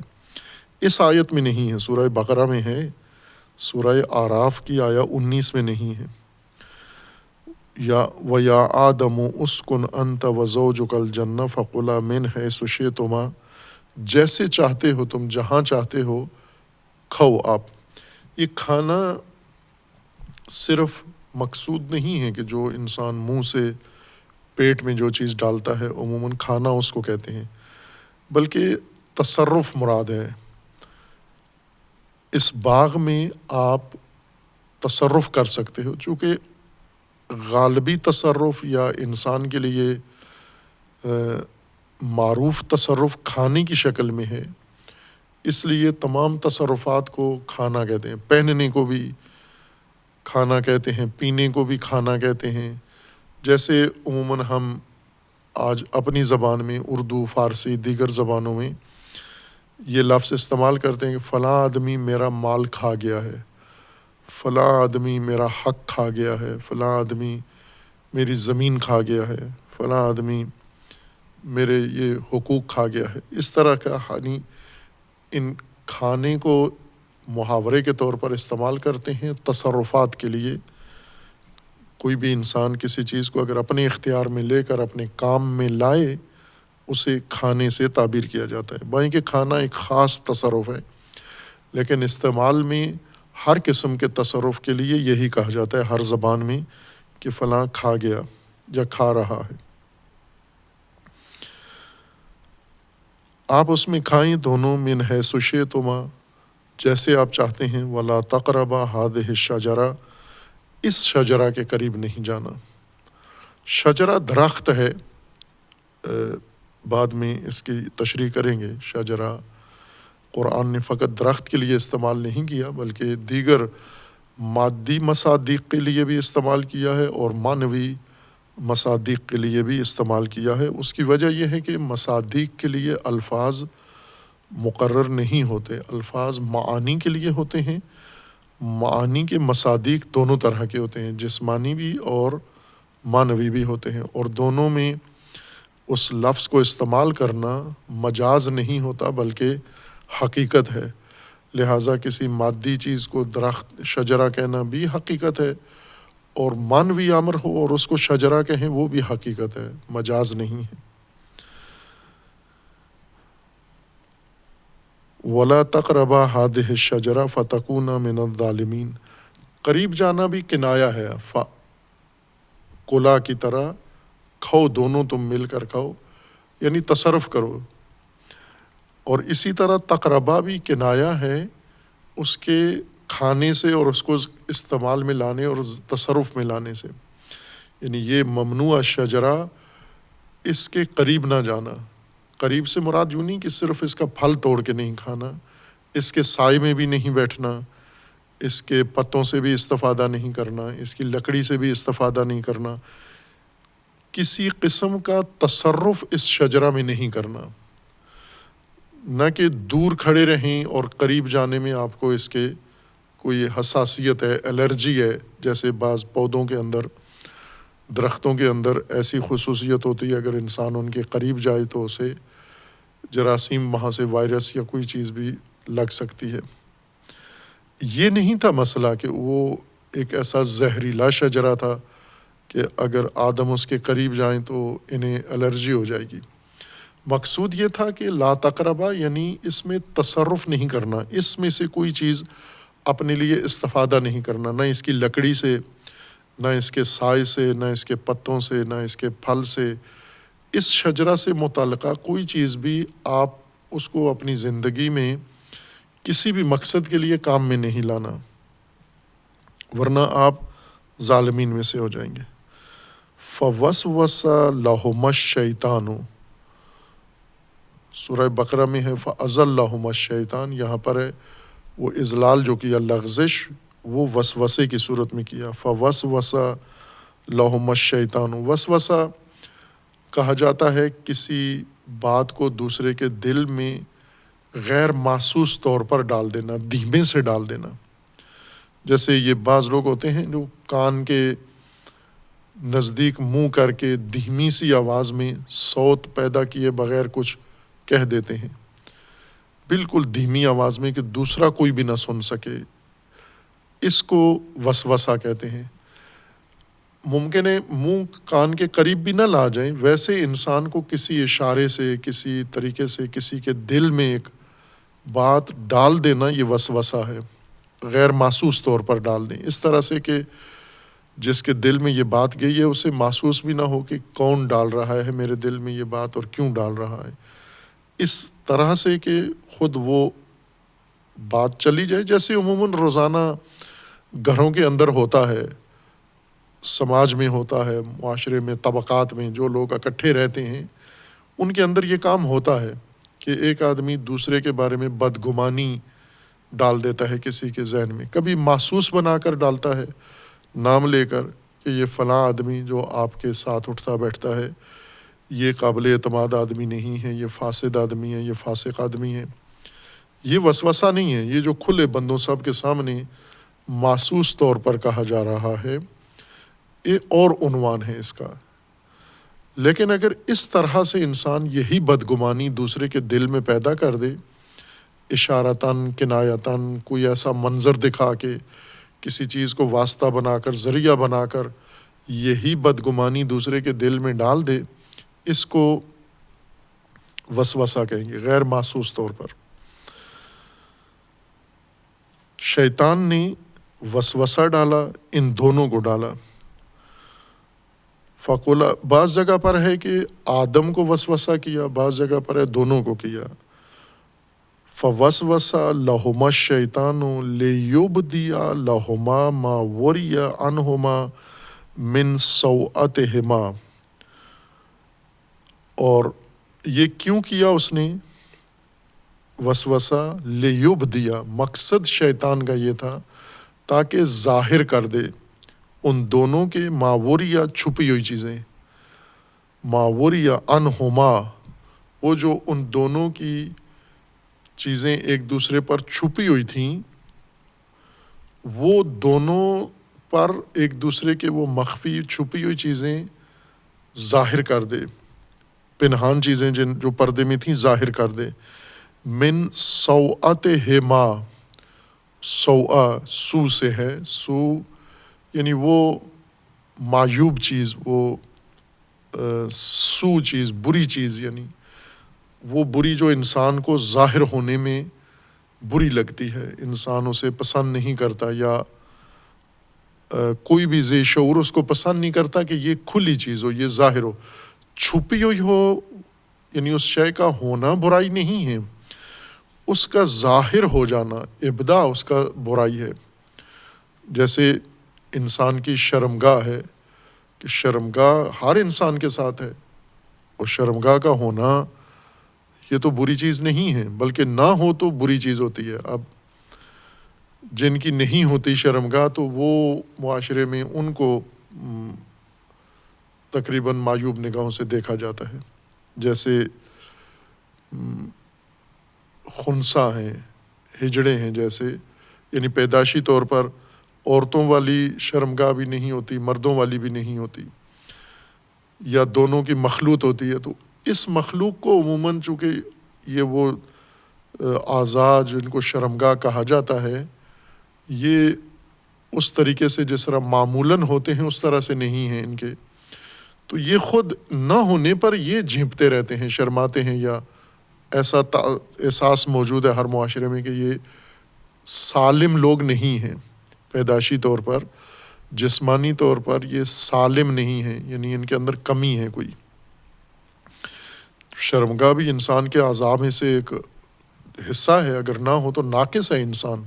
اس آیت میں نہیں ہے، سورہ بقرہ میں ہے، سورہ آراف کی آیا 19 میں نہیں ہے۔ وَيَا آدَمُ اسْكُنْ أَنْتَ وَزَوْجُكَ الْجَنَّةَ فَكُلَا مِنْ حَيْثُ شِئْتُمَا، جیسے چاہتے ہو تم، جہاں چاہتے ہو کھاؤ آپ۔ یہ کھانا صرف مقصود نہیں ہے کہ جو انسان منہ سے پیٹ میں جو چیز ڈالتا ہے عموماً کھانا اس کو کہتے ہیں، بلکہ تصرف مراد ہے۔ اس باغ میں آپ تصرف کر سکتے ہو، چونکہ غالبی تصرف یا انسان کے لیے معروف تصرف کھانے کی شکل میں ہے، اس لیے تمام تصرفات کو کھانا کہتے ہیں۔ پہننے کو بھی کھانا کہتے ہیں، پینے کو بھی کھانا کہتے ہیں۔ جیسے عموماً ہم آج اپنی زبان میں، اردو، فارسی، دیگر زبانوں میں یہ لفظ استعمال کرتے ہیں کہ فلاں آدمی میرا مال کھا گیا ہے، فلاں آدمی میرا حق کھا گیا ہے، فلاں آدمی میری زمین کھا گیا ہے، فلاں آدمی میرے یہ حقوق کھا گیا ہے۔ اس طرح کا یعنی ان کھانے کو محاورے کے طور پر استعمال کرتے ہیں تصرفات کے لیے۔ کوئی بھی انسان کسی چیز کو اگر اپنے اختیار میں لے کر اپنے کام میں لائے، اسے کھانے سے تعبیر کیا جاتا ہے۔ بھائی کہ کھانا ایک خاص تصرف ہے، لیکن استعمال میں ہر قسم کے تصرف کے لیے یہی کہا جاتا ہے ہر زبان میں کہ فلاں کھا گیا یا کھا رہا ہے۔ آپ اس میں کھائیں دونوں من حیث شئتما، جیسے آپ چاہتے ہیں، ولا تقربا ہذہ الشجرہ، اس شجرہ کے قریب نہیں جانا۔ شجرہ درخت ہے، بعد میں اس کی تشریح کریں گے۔ شجرہ قرآن نے فقط درخت کے لیے استعمال نہیں کیا، بلکہ دیگر مادی مصادیق کے لیے بھی استعمال کیا ہے اور معنوی مصادیق کے لیے بھی استعمال کیا ہے۔ اس کی وجہ یہ ہے کہ مصادیق کے لیے الفاظ مقرر نہیں ہوتے، الفاظ معانی کے لیے ہوتے ہیں۔ معانی کے مصادیق دونوں طرح کے ہوتے ہیں، جسمانی بھی اور معنوی بھی ہوتے ہیں، اور دونوں میں اس لفظ کو استعمال کرنا مجاز نہیں ہوتا بلکہ حقیقت ہے۔ لہٰذا کسی مادی چیز کو درخت، شجرہ کہنا بھی حقیقت ہے، اور معنوی امر ہو اور اس کو شجرہ کہیں وہ بھی حقیقت ہے، مجاز نہیں ہے۔ وَلَا تَقْرَبَا هَٰذِهِ الشَّجَرَةَ فَتَكُونَا مِنَ الظَّالِمِينَ، قریب جانا بھی کنایا ہے، کلا کی طرح کھاؤ، دونوں تم مل کر کھاؤ، یعنی تصرف کرو۔ اور اسی طرح تقربا بھی کنایا ہے اس کے کھانے سے اور اس کو استعمال میں لانے اور تصرف میں لانے سے، یعنی یہ ممنوع شجرہ، اس کے قریب نہ جانا۔ قریب سے مراد یوں نہیں کہ صرف اس کا پھل توڑ کے نہیں کھانا، اس کے سائے میں بھی نہیں بیٹھنا، اس کے پتوں سے بھی استفادہ نہیں کرنا، اس کی لکڑی سے بھی استفادہ نہیں کرنا، کسی قسم کا تصرف اس شجرہ میں نہیں کرنا۔ نہ کہ دور کھڑے رہیں اور قریب جانے میں آپ کو اس کے کوئی حساسیت ہے، الرجی ہے، جیسے بعض پودوں کے اندر، درختوں کے اندر ایسی خصوصیت ہوتی ہے اگر انسان ان کے قریب جائے تو اسے جراثیم، وہاں سے وائرس یا کوئی چیز بھی لگ سکتی ہے۔ یہ نہیں تھا مسئلہ کہ وہ ایک ایسا زہریلا شجرہ تھا کہ اگر آدم اس کے قریب جائیں تو انہیں الرجی ہو جائے گی۔ مقصود یہ تھا کہ لا تقربا، یعنی اس میں تصرف نہیں کرنا، اس میں سے کوئی چیز اپنے لیے استفادہ نہیں کرنا، نہ اس کی لکڑی سے، نہ اس کے سائے سے، نہ اس کے پتوں سے، نہ اس کے پھل سے۔ اس شجرہ سے متعلقہ کوئی چیز بھی آپ اس کو اپنی زندگی میں کسی بھی مقصد کے لیے کام میں نہیں لانا، ورنہ آپ ظالمین میں سے ہو جائیں گے۔ فَوَسْوَسَ لَهُمَا الشَّيْطَانُ، سورہ بقرہ میں ہے فَأَزَلَّهُمَا الشَّيْطَانُ، یہاں پر ہے وہ اضلال جو کیا، لغزش، وہ وسوسے کی صورت میں کیا۔ فَوَسْوَسَ لَهُمَا الشَّيْطَانُ، وسوسہ کہا جاتا ہے کسی بات کو دوسرے کے دل میں غیر محسوس طور پر ڈال دینا، دھیمے سے ڈال دینا۔ جیسے یہ بعض لوگ ہوتے ہیں جو کان کے نزدیک منہ کر کے دھیمی سی آواز میں صوت پیدا کیے بغیر کچھ کہہ دیتے ہیں، بالکل دھیمی آواز میں کہ دوسرا کوئی بھی نہ سن سکے، اس کو وسوسہ کہتے ہیں۔ ممکن ہے منہ کان کے قریب بھی نہ لا جائیں، ویسے انسان کو کسی اشارے سے، کسی طریقے سے کسی کے دل میں ایک بات ڈال دینا، یہ وسوسہ ہے، غیر محسوس طور پر ڈال دیں، اس طرح سے کہ جس کے دل میں یہ بات گئی ہے اسے محسوس بھی نہ ہو کہ کون ڈال رہا ہے میرے دل میں یہ بات اور کیوں ڈال رہا ہے، اس طرح سے کہ خود وہ بات چلی جائے، جیسے عموماً روزانہ گھروں کے اندر ہوتا ہے، سماج میں ہوتا ہے، معاشرے میں، طبقات میں جو لوگ اکٹھے رہتے ہیں ان کے اندر یہ کام ہوتا ہے کہ ایک آدمی دوسرے کے بارے میں بدگمانی ڈال دیتا ہے کسی کے ذہن میں، کبھی محسوس بنا کر ڈالتا ہے نام لے کر کہ یہ فلاں آدمی جو آپ کے ساتھ اٹھتا بیٹھتا ہے یہ قابل اعتماد آدمی نہیں ہے، یہ فاسد آدمی ہے، یہ فاسق آدمی ہے۔ یہ وسوسہ نہیں ہے، یہ جو کھلے بندوں سب کے سامنے محسوس طور پر کہا جا رہا ہے، یہ اور عنوان ہے اس کا۔ لیکن اگر اس طرح سے انسان یہی بدگمانی دوسرے کے دل میں پیدا کر دے، اشارتاً کنایتاً کوئی ایسا منظر دکھا کے، کسی چیز کو واسطہ بنا کر، ذریعہ بنا کر یہی بدگمانی دوسرے کے دل میں ڈال دے، اس کو وسوسہ کہیں گے، غیر محسوس طور پر۔ شیطان نے وسوسہ ڈالا، ان دونوں کو ڈالا۔ فقولا، بعض جگہ پر ہے کہ آدم کو وسوسہ کیا، بعض جگہ پر ہے دونوں کو کیا۔ فوسوس لہما الشیطان لیبدی لہما ما وری عنہما من سوءتہما، اور یہ کیوں کیا اس نے وسوسہ؟ لیبدی، مقصد شیطان کا یہ تھا تاکہ ظاہر کر دے ان دونوں کے ماوریا، چھپی ہوئی چیزیں، ماوریا عنہما، وہ جو ان دونوں کی چیزیں ایک دوسرے پر چھپی ہوئی تھیں، وہ دونوں پر ایک دوسرے کے وہ مخفی چھپی ہوئی چیزیں ظاہر کر دے، پنہان چیزیں جو پردے میں تھیں ظاہر کر دے۔ من سوءتہما، سوء سو سے ہے، سو یعنی وہ معیوب چیز، وہ سو چیز، بری چیز، یعنی وہ بری جو انسان کو ظاہر ہونے میں بری لگتی ہے، انسان اسے پسند نہیں کرتا، یا کوئی بھی ذی شعور اس کو پسند نہیں کرتا کہ یہ کھلی چیز ہو، یہ ظاہر ہو، چھپی ہوئی ہو، یعنی اس شے کا ہونا برائی نہیں ہے، اس کا ظاہر ہو جانا ابدا اس کا برائی ہے۔ جیسے انسان کی شرمگاہ ہے کہ شرمگاہ ہر انسان کے ساتھ ہے، اور شرمگاہ کا ہونا یہ تو بری چیز نہیں ہے، بلکہ نہ ہو تو بری چیز ہوتی ہے۔ اب جن کی نہیں ہوتی شرمگاہ تو وہ معاشرے میں ان کو تقریباً معیوب نگاہوں سے دیکھا جاتا ہے، جیسے خنثی ہیں، ہجڑے ہیں، جیسے یعنی پیدائشی طور پر عورتوں والی شرمگاہ بھی نہیں ہوتی، مردوں والی بھی نہیں ہوتی، یا دونوں کی مخلوط ہوتی ہے۔ تو اس مخلوق کو عموماً چونکہ یہ وہ اعضاء جن کو شرمگاہ کہا جاتا ہے، یہ اس طریقے سے جس طرح معمولاً ہوتے ہیں اس طرح سے نہیں ہیں ان کے، تو یہ خود نہ ہونے پر یہ جھنپتے رہتے ہیں، شرماتے ہیں، یا ایسا احساس موجود ہے ہر معاشرے میں کہ یہ سالم لوگ نہیں ہیں، پیدائشی طور پر، جسمانی طور پر یہ سالم نہیں ہیں، یعنی ان کے اندر کمی ہے کوئی۔ شرمگاہ بھی انسان کے اعضاء میں سے ایک حصہ ہے، اگر نہ ہو تو ناقص ہے انسان۔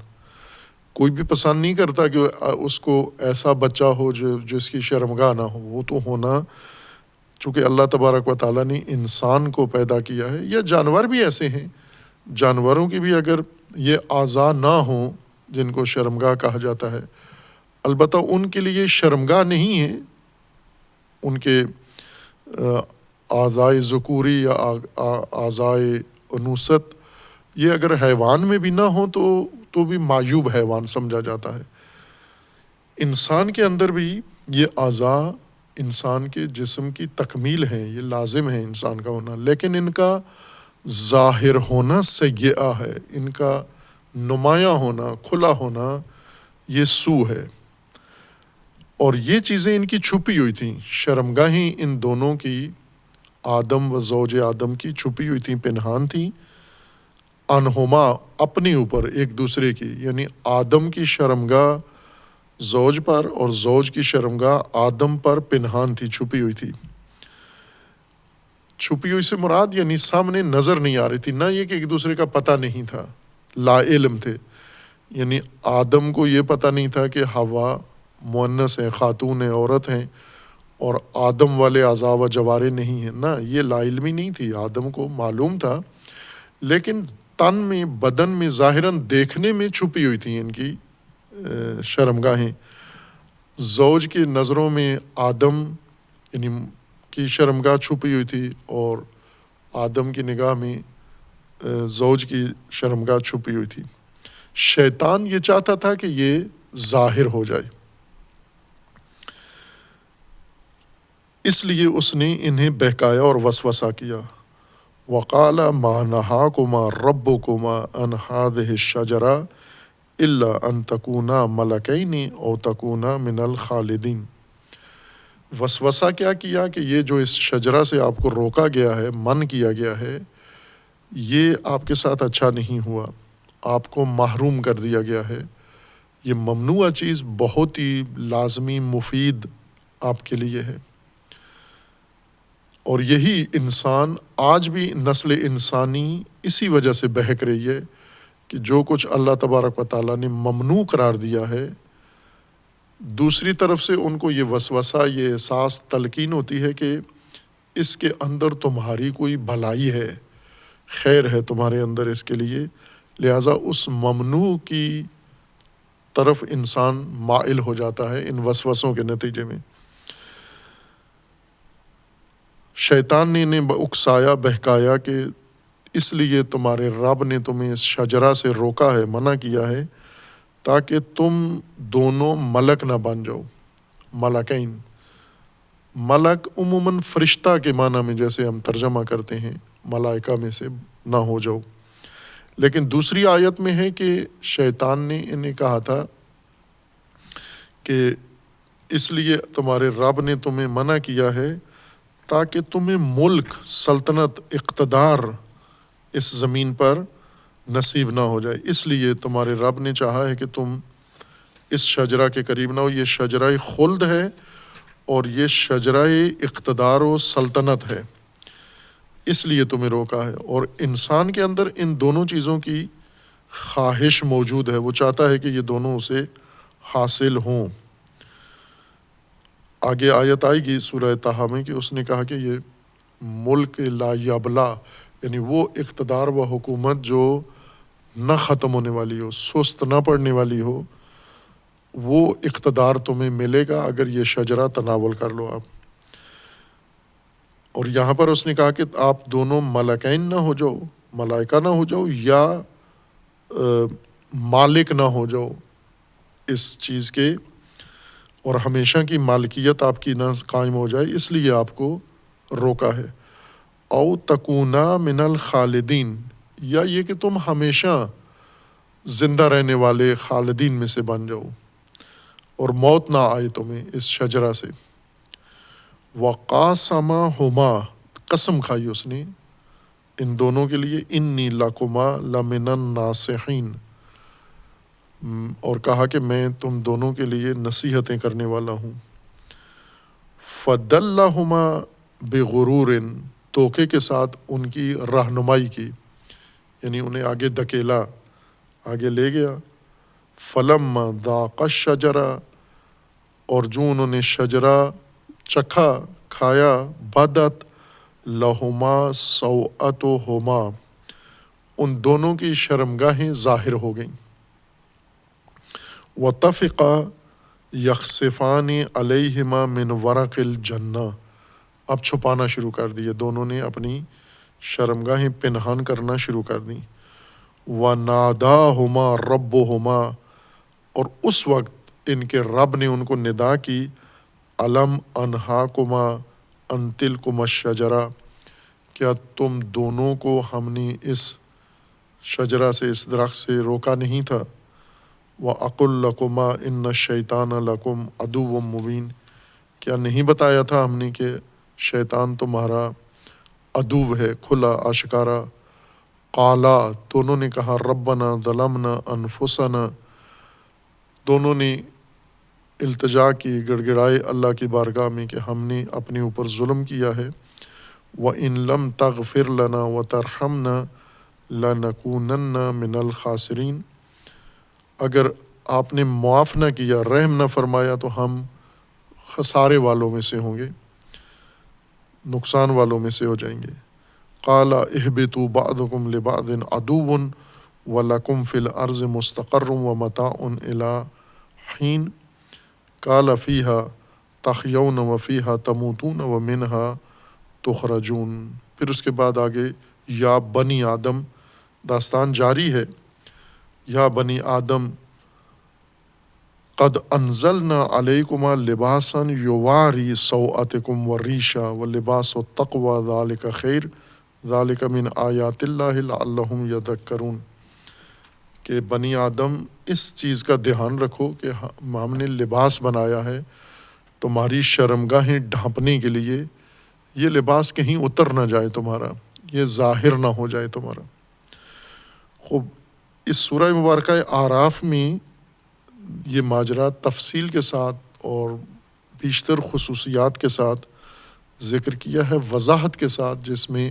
کوئی بھی پسند نہیں کرتا کہ اس کو ایسا بچہ ہو جس کی شرمگاہ نہ ہو، وہ تو ہونا، چونکہ اللہ تبارک و تعالیٰ نے انسان کو پیدا کیا ہے، یا جانور بھی ایسے ہیں، جانوروں کی بھی اگر یہ اعضاء نہ ہوں جن کو شرمگاہ کہا جاتا ہے، البتہ ان کے لیے شرمگاہ نہیں ہے، ان کے اعضائے ذکوری یا اعضائے انوثت یہ اگر حیوان میں بھی نہ ہوں تو بھی معیوب حیوان سمجھا جاتا ہے۔ انسان کے اندر بھی یہ اعضاء انسان کے جسم کی تکمیل ہیں، یہ لازم ہے انسان کا ہونا، لیکن ان کا ظاہر ہونا سیئہ ہے، ان کا نمایاں ہونا، کھلا ہونا یہ سو ہے، اور یہ چیزیں ان کی چھپی ہوئی تھیں، شرمگاہیں ان دونوں کی، آدم و زوج آدم کی چھپی ہوئی تھیں، پنہان تھیں، انہما اپنے اوپر ایک دوسرے کی، یعنی آدم کی شرمگاہ زوج پر اور زوج کی شرمگاہ آدم پر پنہان تھی، چھپی ہوئی تھی۔ چھپی ہوئی سے مراد یعنی سامنے نظر نہیں آ رہی تھی، نہ یہ کہ ایک دوسرے کا پتہ نہیں تھا، لا علم تھے، یعنی آدم کو یہ پتہ نہیں تھا کہ حوا مؤنث ہیں، خاتون ہیں، عورت ہیں، اور آدم والے اعضاء و جوارے نہیں ہیں، نہ، یہ لا علمی نہیں تھی، آدم کو معلوم تھا، لیکن تن میں، بدن میں، ظاہراً دیکھنے میں چھپی ہوئی تھیں ان کی شرمگاہیں۔ زوج کی نظروں میں آدم یعنی کی شرمگاہ چھپی ہوئی تھی، اور آدم کی نگاہ میں زوج کی شرمگاہ چھپی ہوئی تھی۔ شیطان یہ چاہتا تھا کہ یہ ظاہر ہو جائے، اس لیے اس نے انہیں بہکایا اور وسوسہ کیا۔ وقال ما نہاکما ربکما عن هذه الشجرة الا ان تکونا ملکین او تکونا من الخالدین۔ وسوسہ کیا کیا کہ یہ جو اس شجرہ سے آپ کو روکا گیا ہے، من کیا گیا ہے، یہ آپ کے ساتھ اچھا نہیں ہوا، آپ کو محروم کر دیا گیا ہے، یہ ممنوع چیز بہت ہی لازمی مفید آپ کے لیے ہے۔ اور یہی انسان آج بھی نسل انسانی اسی وجہ سے بہک رہی ہے کہ جو کچھ اللہ تبارک و تعالیٰ نے ممنوع قرار دیا ہے، دوسری طرف سے ان کو یہ وسوسہ، یہ احساس تلقین ہوتی ہے کہ اس کے اندر تمہاری کوئی بھلائی ہے، خیر ہے تمہارے اندر اس کے لیے، لہٰذا اس ممنوع کی طرف انسان مائل ہو جاتا ہے ان وسوسوں کے نتیجے میں۔ شیطان نے انہیں اکسایا، بہکایا کہ اس لیے تمہارے رب نے تمہیں اس شجرہ سے روکا ہے، منع کیا ہے، تاکہ تم دونوں ملک نہ بن جاؤ، ملکین۔ ملک عموماً فرشتہ کے معنی میں جیسے ہم ترجمہ کرتے ہیں، ملائکہ میں سے نہ ہو جاؤ، لیکن دوسری آیت میں ہے کہ شیطان نے انہیں کہا تھا کہ اس لیے تمہارے رب نے تمہیں منع کیا ہے تاکہ تمہیں ملک، سلطنت، اقتدار اس زمین پر نصیب نہ ہو جائے، اس لیے تمہارے رب نے چاہا ہے کہ تم اس شجرہ کے قریب نہ ہو۔ یہ شجرہ خلد ہے اور یہ شجرہ اقتدار و سلطنت ہے، اس لیے تمہیں روکا ہے۔ اور انسان کے اندر ان دونوں چیزوں کی خواہش موجود ہے، وہ چاہتا ہے کہ یہ دونوں اسے حاصل ہوں۔ آگے آیت آئے گی سورہ طٰہٰ میں کہ اس نے کہا کہ یہ ملک لا یبلا، یعنی وہ اقتدار و حکومت جو نہ ختم ہونے والی ہو، سست نہ پڑنے والی ہو، وہ اقتدار تمہیں ملے گا اگر یہ شجرہ تناول کر لو آپ۔ اور یہاں پر اس نے کہا کہ آپ دونوں ملکین نہ ہو جاؤ، ملائکہ نہ ہو جاؤ، یا مالک نہ ہو جاؤ اس چیز کے، اور ہمیشہ کی مالکیت آپ کی نہ قائم ہو جائے، اس لیے آپ کو روکا ہے۔ او تکونا من الخالدین، یا یہ کہ تم ہمیشہ زندہ رہنے والے خالدین میں سے بن جاؤ اور موت نہ آئے تمہیں اس شجرہ سے۔ وقاسمہما، قسم کھائی اس نے ان دونوں کے لیے، انی لکما لمن الناصحین، اور کہا کہ میں تم دونوں کے لیے نصیحتیں کرنے والا ہوں۔ فدلہما بغرور، دھوکے کے ساتھ ان کی رہنمائی کی، یعنی انہیں آگے دھکیلا، آگے لے گیا۔ فلما ذاقا الشجرہ، اور جو انہوں نے شجرہ چکھا، کھایا، بدت لہما سوءتہما، ان دونوں کی شرمگاہیں ظاہر ہو گئیں۔ وطفقا یخصفان علیہما من ورق الجنہ، اب چھپانا شروع کر دیے، دونوں نے اپنی شرمگاہیں پنہان کرنا شروع کر دیں۔ وَنَادَاهُمَا رَبُّهُمَا، اور اس وقت ان کے رب نے ان کو ندا کی، أَلَمْ أَنْهَاكُمَا أَنْ تِلْكُمَا الشَّجَرَةَ، کیا تم دونوں کو ہم نے اس شجرہ سے، اس درخت سے روکا نہیں تھا؟ وَأَقُلْ لَكُمَا إِنَّ الشَّيْطَانَ لَكُمْ عَدُوٌّ مُبِينٌ، کیا نہیں بتایا تھا ہم نے کہ شیطان تمہارا عدو ہے، کھلا آشکارا؟ قالا، دونوں نے کہا، ربنا ظلمنا انفسنا، دونوں نے التجا کی، گڑگڑائے اللہ کی بارگاہ میں کہ ہم نے اپنے اوپر ظلم کیا ہے۔ وَإِن لَمْ تَغْفِرْ لَنَا وَتَرْحَمْنَا لَنَكُونَنَّ مِنَ الْخَاسِرِينَ، اگر آپ نے معاف نہ کیا، رحم نہ فرمایا تو ہم خسارے والوں میں سے ہوں گے، نقصان والوں میں سے ہو جائیں گے۔ قال اہبطوا بعضکم لبعض عدو ولکم فی الارض مستقر ومتاع الی حین قال فیہا تحیون وفیہا تموتون ومنہا تخرجون۔ پھر اس کے بعد آگے یا بنی آدم داستان جاری ہے۔ یا بنی آدم قد انزلنا علیکما لباسا یواری سوءتکم وریشا ولباس التقوی ذالک خیر ذالک من آیات اللہ لعلہم یذکرون، کہ بنی آدم اس چیز کا دھیان رکھو کہ ہم نے لباس بنایا ہے تمہاری شرمگاہیں ڈھانپنے کے لیے، یہ لباس کہیں اتر نہ جائے تمہارا، یہ ظاہر نہ ہو جائے تمہارا۔ خوب، اس سورہ مبارکہ اعراف میں یہ ماجرا تفصیل کے ساتھ اور بیشتر خصوصیات کے ساتھ ذکر کیا ہے، وضاحت کے ساتھ، جس میں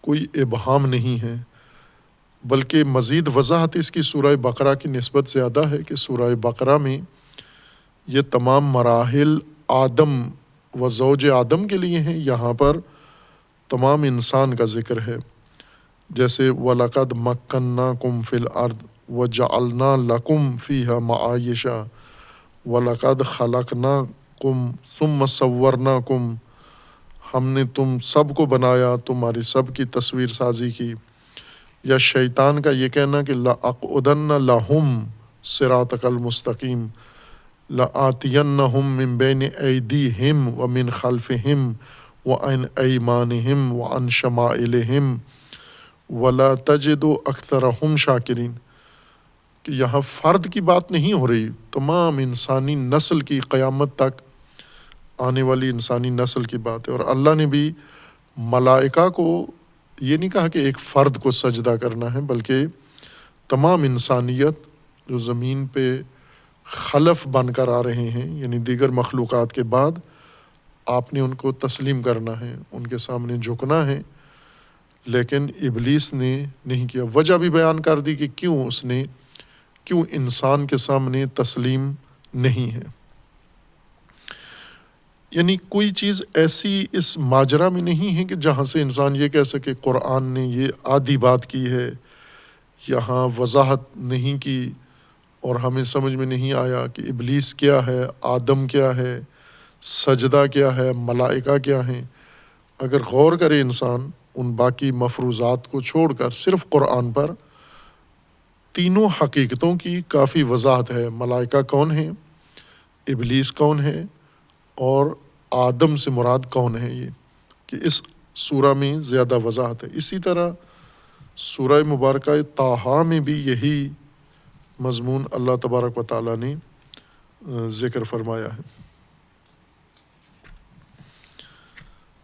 کوئی ابہام نہیں ہے، بلکہ مزید وضاحت اس کی سورہ بقرہ کی نسبت زیادہ ہے کہ سورہ بقرہ میں یہ تمام مراحل آدم و زوج آدم کے لیے ہیں، یہاں پر تمام انسان کا ذکر ہے، جیسے وَلَقَدْ مَكَّنَّاكُمْ فِي الْأَرْضِ وَجَعَلْنَا لَكُمْ فِيهَا مَعَایِشَ وَلَقَدْ خَلَقْنَاكُمْ ثُمَّ صَوَّرْنَاكُمْ، ہم نے تم سب کو بنایا، تمہاری سب کی تصویر سازی کی۔ یا شیطان کا یہ کہنا کہ لَأَقْعُدَنَّ لَهُمْ صِرَاطَكَ الْمُسْتَقِيمَ لَآتِيَنَّهُمْ مِنْ بَيْنِ أَيْدِيهِمْ وَمِنْ خَلْفِهِمْ وَعَنْ أَيْمَانِهِمْ وَعَنْ شَمَائِلِهِمْ وَلَا تَجِدُ أَكْثَرَهُمْ شَاكِرِينَ، کہ یہاں فرد کی بات نہیں ہو رہی، تمام انسانی نسل کی، قیامت تک آنے والی انسانی نسل کی بات ہے۔ اور اللہ نے بھی ملائکہ کو یہ نہیں کہا کہ ایک فرد کو سجدہ کرنا ہے، بلکہ تمام انسانیت جو زمین پہ خلف بن کر آ رہے ہیں، یعنی دیگر مخلوقات کے بعد، آپ نے ان کو تسلیم کرنا ہے، ان کے سامنے جھکنا ہے۔ لیکن ابلیس نے نہیں کیا۔ وجہ بھی بیان کر دی کہ کیوں انسان کے سامنے تسلیم نہیں ہے۔ یعنی کوئی چیز ایسی اس ماجرا میں نہیں ہے کہ جہاں سے انسان یہ کہہ سکے قرآن نے یہ آدھی بات کی ہے، یہاں وضاحت نہیں کی اور ہمیں سمجھ میں نہیں آیا کہ ابلیس کیا ہے، آدم کیا ہے، سجدہ کیا ہے، ملائکہ کیا ہیں۔ اگر غور کرے انسان ان باقی مفروضات کو چھوڑ کر صرف قرآن پر، تینوں حقیقتوں کی کافی وضاحت ہے۔ ملائکہ کون ہیں، ابلیس کون ہے، اور آدم سے مراد کون ہے، یہ کہ اس سورہ میں زیادہ وضاحت ہے۔ اسی طرح سورہ مبارکہ طٰہٰ میں بھی یہی مضمون اللہ تبارک و تعالیٰ نے ذکر فرمایا ہے،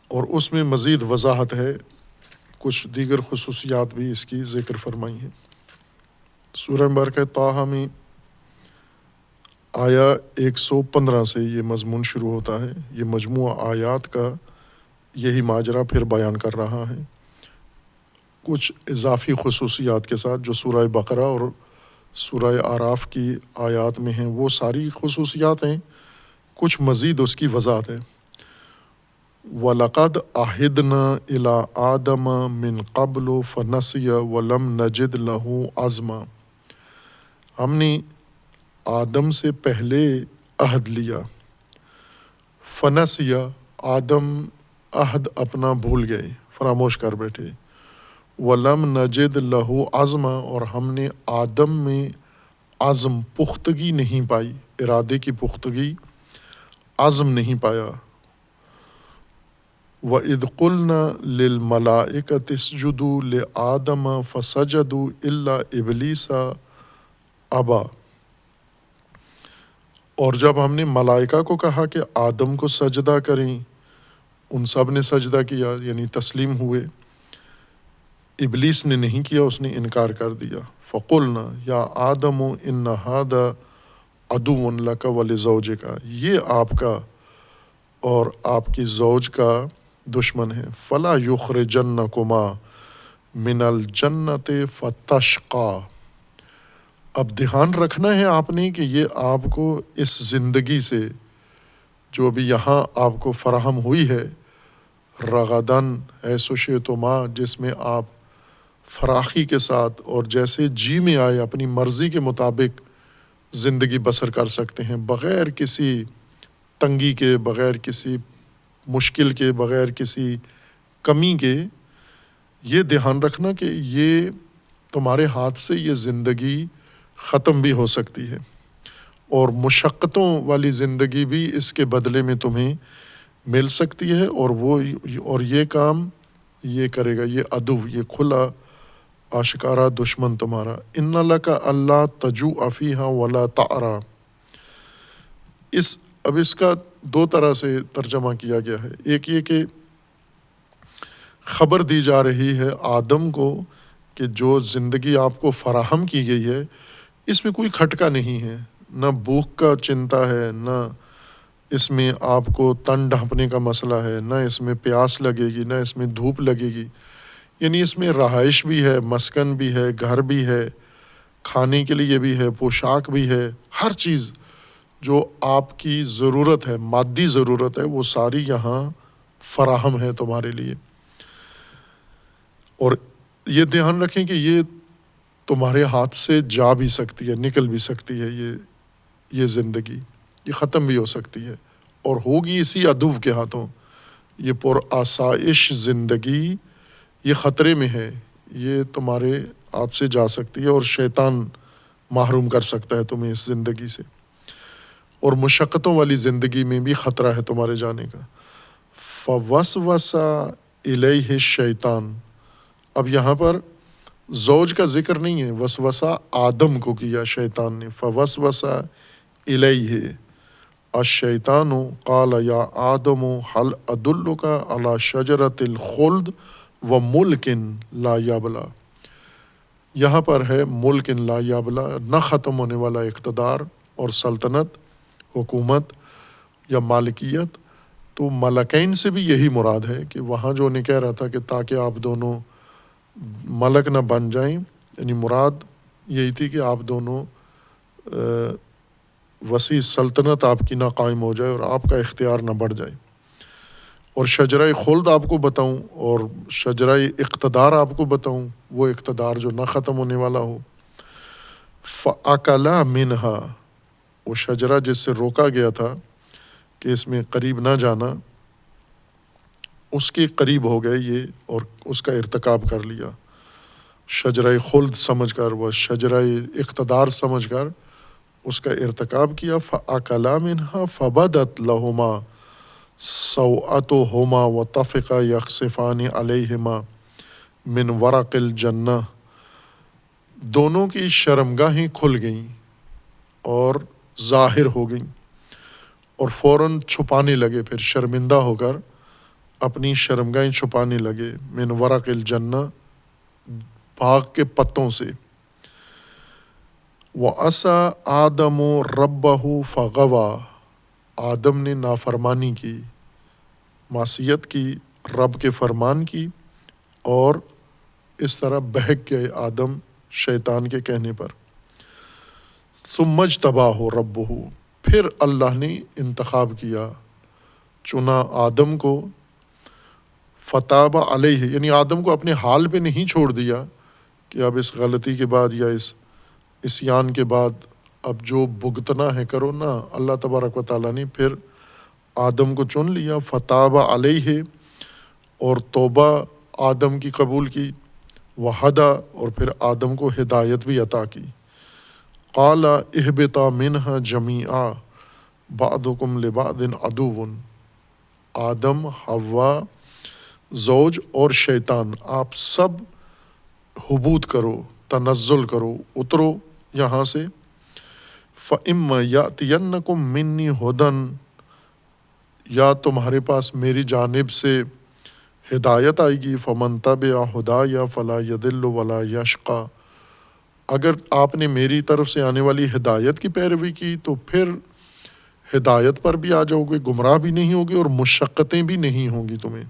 اور اس میں مزید وضاحت ہے، کچھ دیگر خصوصیات بھی اس کی ذکر فرمائی ہیں۔ سورہ مبارکہ طٰہٰ میں آیا 115 سے یہ مضمون شروع ہوتا ہے۔ یہ مجموعہ آیات کا یہی ماجرا پھر بیان کر رہا ہے، کچھ اضافی خصوصیات کے ساتھ جو سورہ بقرہ اور سورہ اعراف کی آیات میں ہیں، وہ ساری خصوصیات ہیں، کچھ مزید اس کی وضاحت ہے۔ وَلَقَدْ عَهِدْنَا إِلَىٰ آدَمَ مِنْ قَبْلُ فَنَسِيَ وَلَمْ نَجِدْ لَهُ عَزْمًا، ہم نے آدم سے پہلے عہد لیا۔ فنسیہ، آدم عہد اپنا بھول گئے، فراموش کر بیٹھے۔ وَلَمْ نَجِدْ لَهُ عَزْمًا، اور ہم نے آدم میں عزم، پختگی نہیں پائی، ارادے کی پختگی، عزم نہیں پایا۔ وَإِذْ قُلْنَا لِلْمَلَائِكَةِ اسْجُدُوا لِآدَمَ فَسَجَدُوا إِلَّا إِبْلِيسَ أَبَى، اور جب ہم نے ملائکہ کو کہا کہ آدم کو سجدہ کریں، ان سب نے سجدہ کیا، یعنی تسلیم ہوئے، ابلیس نے نہیں کیا، اس نے انکار کر دیا۔ فَقُلْنَا یا آدم إِنَّ هَذَا عَدُوٌّ لَكَ وَلِزَوْجِكَ، یہ آپ کا اور آپ کی زوج کا دشمن ہے۔ فَلَا يُخْرِجَنَّكُمَا مِنَ الْجَنَّةِ فَتَشْقَى، اب دھیان رکھنا ہے آپ نے کہ یہ آپ کو اس زندگی سے جو ابھی یہاں آپ کو فراہم ہوئی ہے، رغدن حیث شئتما، جس میں آپ فراخی کے ساتھ اور جیسے جی میں آئے اپنی مرضی کے مطابق زندگی بسر کر سکتے ہیں، بغیر کسی تنگی کے، بغیر کسی مشکل کے، بغیر کسی کمی کے، یہ دھیان رکھنا کہ یہ تمہارے ہاتھ سے یہ زندگی ختم بھی ہو سکتی ہے، اور مشقتوں والی زندگی بھی اس کے بدلے میں تمہیں مل سکتی ہے، اور یہ کام یہ کرے گا، یہ عدو، یہ کھلا آشکارا دشمن تمہارا۔ ان لک اللہ تجوع فیہا ولا تعرا، اب اس کا دو طرح سے ترجمہ کیا گیا ہے۔ ایک یہ کہ خبر دی جا رہی ہے آدم کو کہ جو زندگی آپ کو فراہم کی گئی ہے اس میں کوئی کھٹکا نہیں ہے، نہ بھوک کا چنتا ہے، نہ اس میں آپ کو تن ڈھانپنے کا مسئلہ ہے، نہ اس میں پیاس لگے گی، نہ اس میں دھوپ لگے گی، یعنی اس میں رہائش بھی ہے، مسکن بھی ہے، گھر بھی ہے، کھانے کے لیے بھی ہے، پوشاک بھی ہے، ہر چیز جو آپ کی ضرورت ہے، مادی ضرورت ہے، وہ ساری یہاں فراہم ہے تمہارے لیے۔ اور یہ دھیان رکھیں کہ یہ تمہارے ہاتھ سے جا بھی سکتی ہے، نکل بھی سکتی ہے، یہ زندگی یہ ختم بھی ہو سکتی ہے، اور ہوگی اسی عدو کے ہاتھوں۔ یہ پر آسائش زندگی یہ خطرے میں ہے، یہ تمہارے ہاتھ سے جا سکتی ہے، اور شیطان محروم کر سکتا ہے تمہیں اس زندگی سے، اور مشقتوں والی زندگی میں بھی خطرہ ہے تمہارے جانے کا۔ فوسوس الیہ الشیطان، اب یہاں پر زوج کا ذکر نہیں ہے، وسوسہ آدم کو کیا شیطان نے۔ فوسوس الیہ الشیطان قال یا آدم هل ادلک علی شجرۃ الخلد وملک لا یبلی، یہاں پر ہے ملک لا یبلی، نہ ختم ہونے والا اقتدار اور سلطنت، حکومت یا مالکیت۔ تو ملکین سے بھی یہی مراد ہے کہ وہاں جو انہیں کہہ رہا تھا کہ تاکہ آپ دونوں ملک نہ بن جائیں، یعنی مراد یہی تھی کہ آپ دونوں وسیع سلطنت آپ کی نہ قائم ہو جائے اور آپ کا اختیار نہ بڑھ جائے، اور شجرہ خلد آپ کو بتاؤں اور شجرہ اقتدار آپ کو بتاؤں، وہ اقتدار جو نہ ختم ہونے والا ہو۔ فَأَكَلَا مِنْهَا، وہ شجرہ جس سے روکا گیا تھا کہ اس میں قریب نہ جانا، اس کے قریب ہو گئے یہ اور اس کا ارتکاب کر لیا، شجرہ خلد سمجھ کر، وہ شجرہ اقتدار سمجھ کر اس کا ارتکاب کیا۔ فَأَكَلَا مِنْهَا فَبَدَتْ لَهُمَا سَوْءَتُهُمَا وَطَفِقَا يَخْصِفَانِ عَلَيْهِمَا مِنْ وَرَقِ الْجَنَّةِ، دونوں کی شرمگاہیں کھل گئیں اور ظاہر ہو گئیں، اور فوراً چھپانے لگے، پھر شرمندہ ہو کر اپنی شرمگاہیں چھپانے لگے، من ورق الجنہ، باغ کے پتوں سے۔ وَعَصَىٰ آدَمُ رَبَّهُ فَغَوَىٰ، آدم نے نافرمانی کی، معصیت کی، رب کے فرمان کی، اور اس طرح بہک گئے آدم شیطان کے کہنے پر۔ ثُمَّ اجْتَبَاهُ رَبُّهُ، پھر اللہ نے انتخاب کیا، چنا آدم کو، فَتَابَ عَلَيْهِ، یعنی آدم کو اپنے حال پہ نہیں چھوڑ دیا کہ اب اس غلطی کے بعد یا اس عصیان کے بعد اب جو بھگتنا ہے کرو، نہ، اللہ تبارک و تعالیٰ نے پھر آدم کو چن لیا، فَتَابَ عَلَيْهِ، اور توبہ آدم کی قبول کی، وَهَدَىٰ، اور پھر آدم کو ہدایت بھی عطا کی۔ قَالَ اهْبِطَا مِنْهَا جَمِيعًا بَعْضُكُمْ لِبَعْضٍ عَدُوٌّ، آدم، حوا زوج اور شیطان، آپ سب حبوط کرو، تنزل کرو، اترو یہاں سے۔ فَإِمَّا يَأْتِيَنَّكُم مِّنِّي هُدًى، یا تمہارے پاس میری جانب سے ہدایت آئے گی، فَمَن تَبِعَ هُدَايَ فَلَا يَضِلُّ وَلَا يَشْقَى، اگر آپ نے میری طرف سے آنے والی ہدایت کی پیروی کی تو پھر ہدایت پر بھی آ جاؤ گے، گمراہ بھی نہیں ہوگے اور مشقتیں بھی نہیں ہوں گی تمہیں۔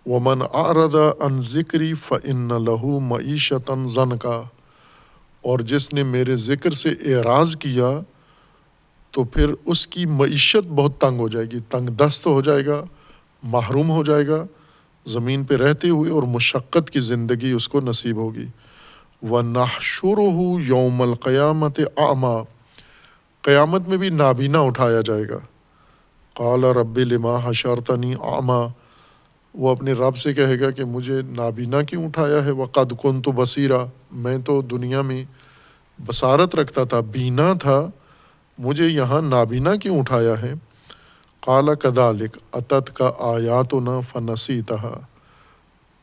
وَمَنْ أَعْرَضَ عَنْ ذِكْرِي فَإِنَّ لَهُ مَعِيشَةً ضَنْكًا، اور جس نے میرے ذکر سے اعراض کیا تو پھر اس کی معیشت بہت تنگ ہو جائے گی، تنگ دست ہو جائے گا، محروم ہو جائے گا زمین پہ رہتے ہوئے، اور مشقت کی زندگی اس کو نصیب ہوگی۔ وَنَحْشُرُهُ يَوْمَ الْقِيَامَةِ أَعْمَى، قیامت میں بھی نابینا اٹھایا جائے گا۔ قال رب لما حشرتنی اعمیٰ، وہ اپنے رب سے کہے گا کہ مجھے نابینا کیوں اٹھایا ہے، وقد كنت بصیرا، میں تو دنیا میں بصارت رکھتا تھا، بینا تھا، مجھے یہاں نابینا کیوں اٹھایا ہے۔ قال كذلك اتتك آیاتنا فنسیتها،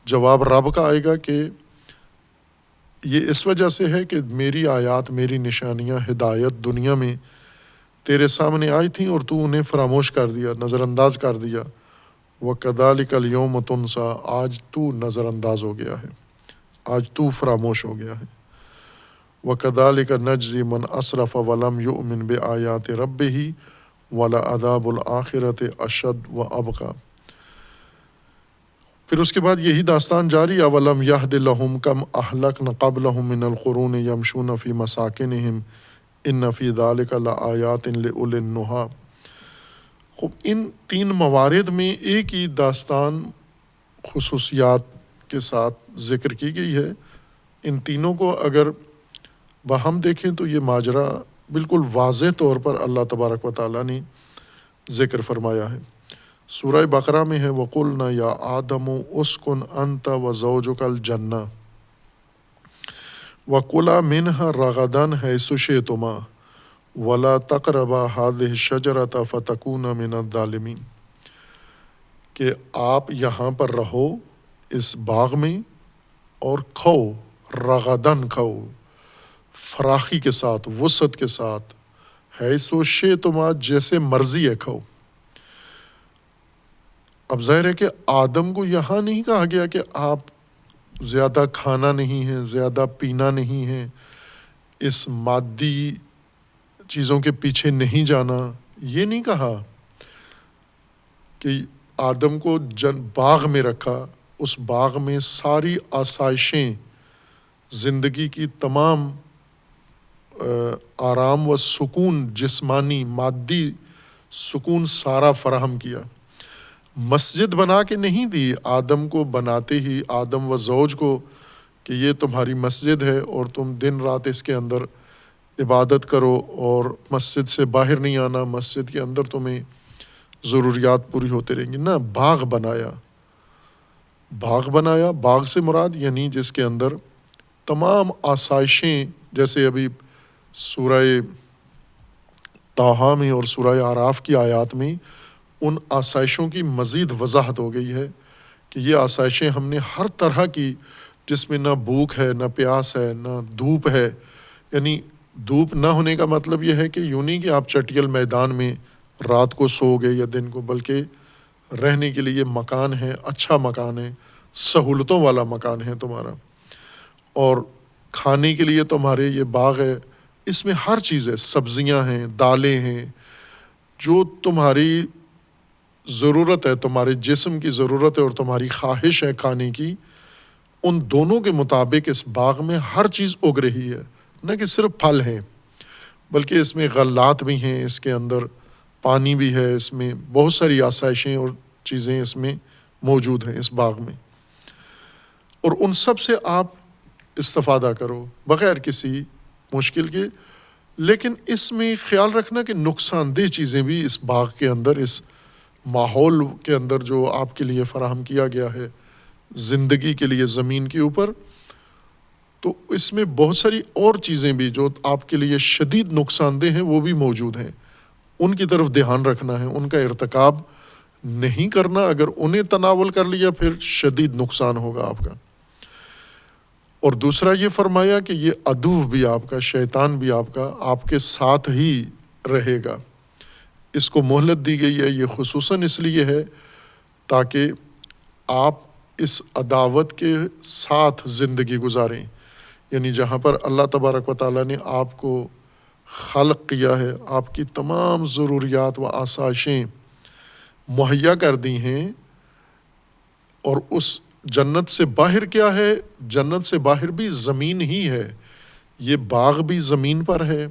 جواب رب کا آئے گا کہ یہ اس وجہ سے ہے کہ میری آیات، میری نشانیاں، ہدایت دنیا میں تیرے سامنے آئی تھیں اور تو انہیں فراموش کر دیا، نظر انداز کر دیا۔ وَكَذَلِكَ الْيَوْمَ تُنْسَىٰ، آج تو نظر انداز ہو گیا ہے، آج تو فراموش ہو گیا ہے۔ وَكَذَلِكَ نَجْزِي مَنْ أَسْرَفَ وَلَمْ يُؤْمِنْ بِآيَاتِ رَبِّهِ وَلَعَذَابُ الْآخِرَةِ أَشَدُّ وَأَبْقَىٰ، پھر اس کے بعد یہی داستان جاری، اولم یہد لہم کم اہلکنا قبلہم من القرون یمشون فی مساکنہم ان فی ذلک لآیات لأولی النہی۔ خوب ان تین موارد میں ایک ہی داستان خصوصیات کے ساتھ ذکر کی گئی ہے، ان تینوں کو اگر باہم دیکھیں تو یہ ماجرا بالکل واضح طور پر اللہ تبارک و تعالیٰ نے ذکر فرمایا ہے۔ سورہ بقرہ میں ہے وَقُلْنَا يَا آدَمُ اُسْكُنْ أَنْتَ وَزَوْجُكَ الْجَنَّةَ وَكُلَا مِنْهَا رَغَدًا حَيْثُ شِئْتُمَا وَلَا تَقْرَبَا هَٰذِهِ الشَّجَرَةَ فَتَكُونَا مِنَ الظَّالِمِينَ، کہ آپ یہاں پر رہو اس باغ میں اور کھاؤ، رغدن کھاؤ، فراخی کے ساتھ، وسعت کے ساتھ، حیث شئتما، جیسے مرضی ہے کھاؤ۔ اب ظاہر ہے کہ آدم کو یہاں نہیں کہا گیا کہ آپ زیادہ کھانا نہیں ہے، زیادہ پینا نہیں ہے، اس مادی چیزوں کے پیچھے نہیں جانا، یہ نہیں کہا کہ آدم کو باغ میں رکھا، اس باغ میں ساری آسائشیں، زندگی کی تمام آرام و سکون، جسمانی مادی سکون سارا فراہم کیا۔ مسجد بنا کے نہیں دی، آدم کو بناتے ہی آدم و زوج کو کہ یہ تمہاری مسجد ہے اور تم دن رات اس کے اندر عبادت کرو اور مسجد سے باہر نہیں آنا، مسجد کے اندر تمہیں ضروریات پوری ہوتے رہیں گی، نہ، باغ بنایا۔ باغ بنایا، باغ سے مراد یعنی جس کے اندر تمام آسائشیں، جیسے ابھی سورہ طٰہٰ میں اور سورہ اعراف کی آیات میں ان آسائشوں کی مزید وضاحت ہو گئی ہے کہ یہ آسائشیں ہم نے ہر طرح کی، جس میں نہ بھوک ہے، نہ پیاس ہے، نہ دھوپ ہے، یعنی دھوپ نہ ہونے کا مطلب یہ ہے کہ یوں نہیں کہ آپ چٹیل میدان میں رات کو سو گئے یا دن کو، بلکہ رہنے کے لیے مکان ہے، اچھا مکان ہے، سہولتوں والا مکان ہے تمہارا، اور کھانے کے لیے تمہارے یہ باغ ہے، اس میں ہر چیز ہے، سبزیاں ہیں، دالیں ہیں، جو تمہاری ضرورت ہے، تمہارے جسم کی ضرورت ہے اور تمہاری خواہش ہے کھانے کی، ان دونوں کے مطابق اس باغ میں ہر چیز اگ رہی ہے، نہ کہ صرف پھل ہیں بلکہ اس میں غلات بھی ہیں، اس کے اندر پانی بھی ہے، اس میں بہت ساری آسائشیں اور چیزیں اس میں موجود ہیں اس باغ میں، اور ان سب سے آپ استفادہ کرو بغیر کسی مشکل کے۔ لیکن اس میں خیال رکھنا کہ نقصان دہ چیزیں بھی اس باغ کے اندر، اس ماحول کے اندر جو آپ کے لیے فراہم کیا گیا ہے زندگی کے لیے زمین کے اوپر، تو اس میں بہت ساری اور چیزیں بھی جو آپ کے لیے شدید نقصان دہ ہیں وہ بھی موجود ہیں، ان کی طرف دھیان رکھنا ہے، ان کا ارتکاب نہیں کرنا، اگر انہیں تناول کر لیا پھر شدید نقصان ہوگا آپ کا۔ اور دوسرا یہ فرمایا کہ یہ عدو بھی آپ کا، شیطان بھی آپ کا، آپ کے ساتھ ہی رہے گا۔ اس کو مہلت دی گئی ہے، یہ خصوصاً اس لیے ہے تاکہ آپ اس عداوت کے ساتھ زندگی گزاریں، یعنی جہاں پر اللہ تبارک و تعالیٰ نے آپ کو خلق کیا ہے، آپ کی تمام ضروریات و آسائشیں مہیا کر دی ہیں، اور اس جنت سے باہر کیا ہے؟ جنت سے باہر بھی زمین ہی ہے، یہ باغ بھی زمین پر ہے،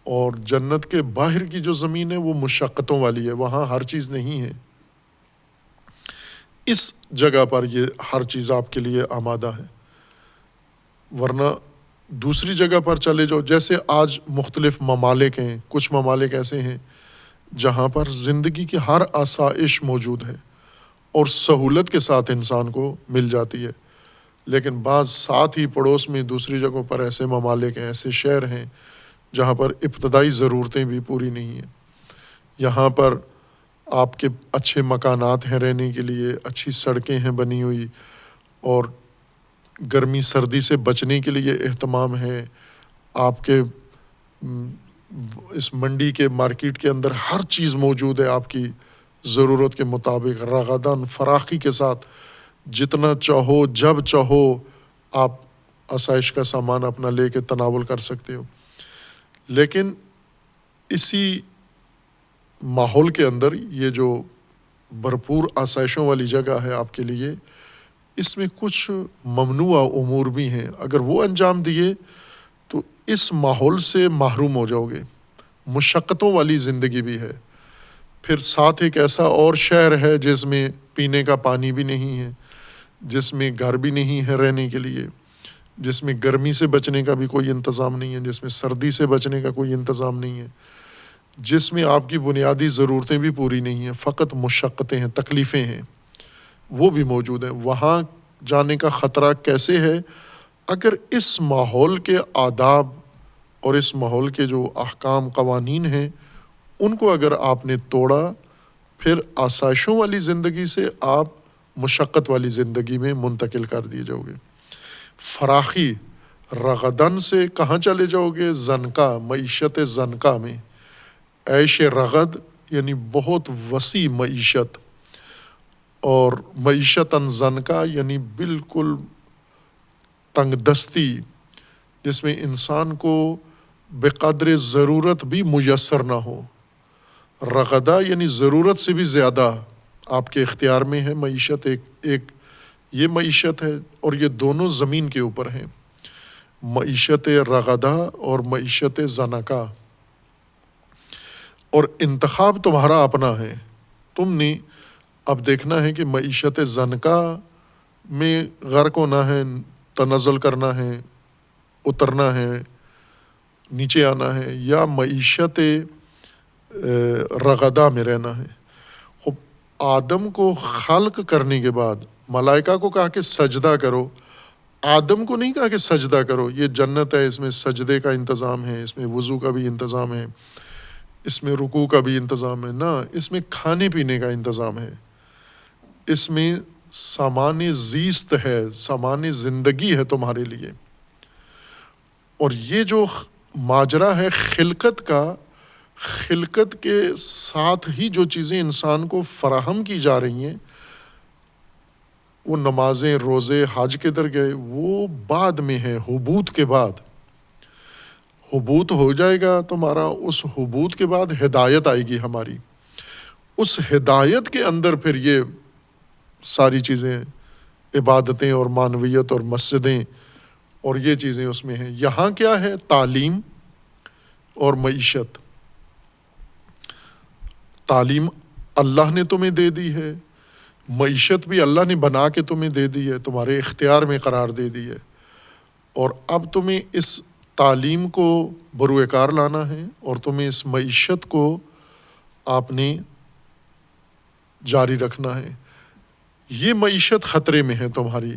اور جنت کے باہر کی جو زمین ہے وہ مشقتوں والی ہے، وہاں ہر چیز نہیں ہے۔ اس جگہ پر یہ ہر چیز آپ کے لیے آمادہ ہے، ورنہ دوسری جگہ پر چلے جاؤ، جیسے آج مختلف ممالک ہیں، کچھ ممالک ایسے ہیں جہاں پر زندگی کی ہر آسائش موجود ہے اور سہولت کے ساتھ انسان کو مل جاتی ہے، لیکن بعض ساتھ ہی پڑوس میں دوسری جگہوں پر ایسے ممالک ہیں، ایسے شہر ہیں جہاں پر ابتدائی ضرورتیں بھی پوری نہیں ہیں۔ یہاں پر آپ کے اچھے مکانات ہیں رہنے کے لیے، اچھی سڑکیں ہیں بنی ہوئی، اور گرمی سردی سے بچنے کے لیے اہتمام ہے، آپ کے اس منڈی کے مارکیٹ کے اندر ہر چیز موجود ہے آپ کی ضرورت کے مطابق، رغداً فراخی کے ساتھ، جتنا چاہو جب چاہو آپ آسائش کا سامان اپنا لے کے تناول کر سکتے ہو۔ لیکن اسی ماحول کے اندر یہ جو بھرپور آسائشوں والی جگہ ہے آپ کے لیے، اس میں کچھ ممنوع امور بھی ہیں، اگر وہ انجام دیے تو اس ماحول سے محروم ہو جاؤ گے۔ مشقتوں والی زندگی بھی ہے، پھر ساتھ ایک ایسا اور شہر ہے جس میں پینے کا پانی بھی نہیں ہے، جس میں گھر بھی نہیں ہے رہنے کے لیے، جس میں گرمی سے بچنے کا بھی کوئی انتظام نہیں ہے، جس میں سردی سے بچنے کا کوئی انتظام نہیں ہے، جس میں آپ کی بنیادی ضرورتیں بھی پوری نہیں ہیں، فقط مشقتیں ہیں، تکلیفیں ہیں، وہ بھی موجود ہیں۔ وہاں جانے کا خطرہ کیسے ہے؟ اگر اس ماحول کے آداب اور اس ماحول کے جو احکام قوانین ہیں ان کو اگر آپ نے توڑا، پھر آسائشوں والی زندگی سے آپ مشقت والی زندگی میں منتقل کر دیے جاؤ گے۔ فراخی رغدن سے کہاں چلے جاؤ گے؟ زنکا، معیشت زنکا میں، عیش رغد یعنی بہت وسیع معیشت، اور معیشت زنکا یعنی بالکل تنگ دستی، جس میں انسان کو بقدر ضرورت بھی میسر نہ ہو۔ رغدہ یعنی ضرورت سے بھی زیادہ آپ کے اختیار میں ہے معیشت، ایک یہ معیشت ہے، اور یہ دونوں زمین کے اوپر ہیں، معیشت رغدہ اور معیشت زنکا، اور انتخاب تمہارا اپنا ہے۔ تم نے اب دیکھنا ہے کہ معیشت زنکا میں غرق ہونا ہے، تنزل کرنا ہے، اترنا ہے، نیچے آنا ہے، یا معیشت رغدہ میں رہنا ہے۔ خب آدم کو خلق کرنے کے بعد ملائکہ کو کہا کہ سجدہ کرو، آدم کو نہیں کہا کہ سجدہ کرو۔ یہ جنت ہے، اس میں سجدے کا انتظام ہے، اس میں وضو کا بھی انتظام ہے، اس میں رکوع کا بھی انتظام ہے، نہ اس میں کھانے پینے کا انتظام ہے، اس میں سامان زیست ہے، سامان زندگی ہے تمہارے لیے۔ اور یہ جو ماجرا ہے خلقت کا، خلقت کے ساتھ ہی جو چیزیں انسان کو فراہم کی جا رہی ہیں، وہ نمازیں، روزے، حج کے در گئے، وہ بعد میں ہے، حبوط کے بعد۔ حبوط ہو جائے گا تمہارا، اس حبوط کے بعد ہدایت آئے گی ہماری، اس ہدایت کے اندر پھر یہ ساری چیزیں، عبادتیں اور معنویت اور مسجدیں اور یہ چیزیں اس میں ہیں۔ یہاں کیا ہے؟ تعلیم اور معیشت۔ تعلیم اللہ نے تمہیں دے دی ہے، معیشت بھی اللہ نے بنا کے تمہیں دے دی ہے، تمہارے اختیار میں قرار دے دی ہے، اور اب تمہیں اس تعلیم کو بروئے کار لانا ہے، اور تمہیں اس معیشت کو آپ نے جاری رکھنا ہے۔ یہ معیشت خطرے میں ہے تمہاری،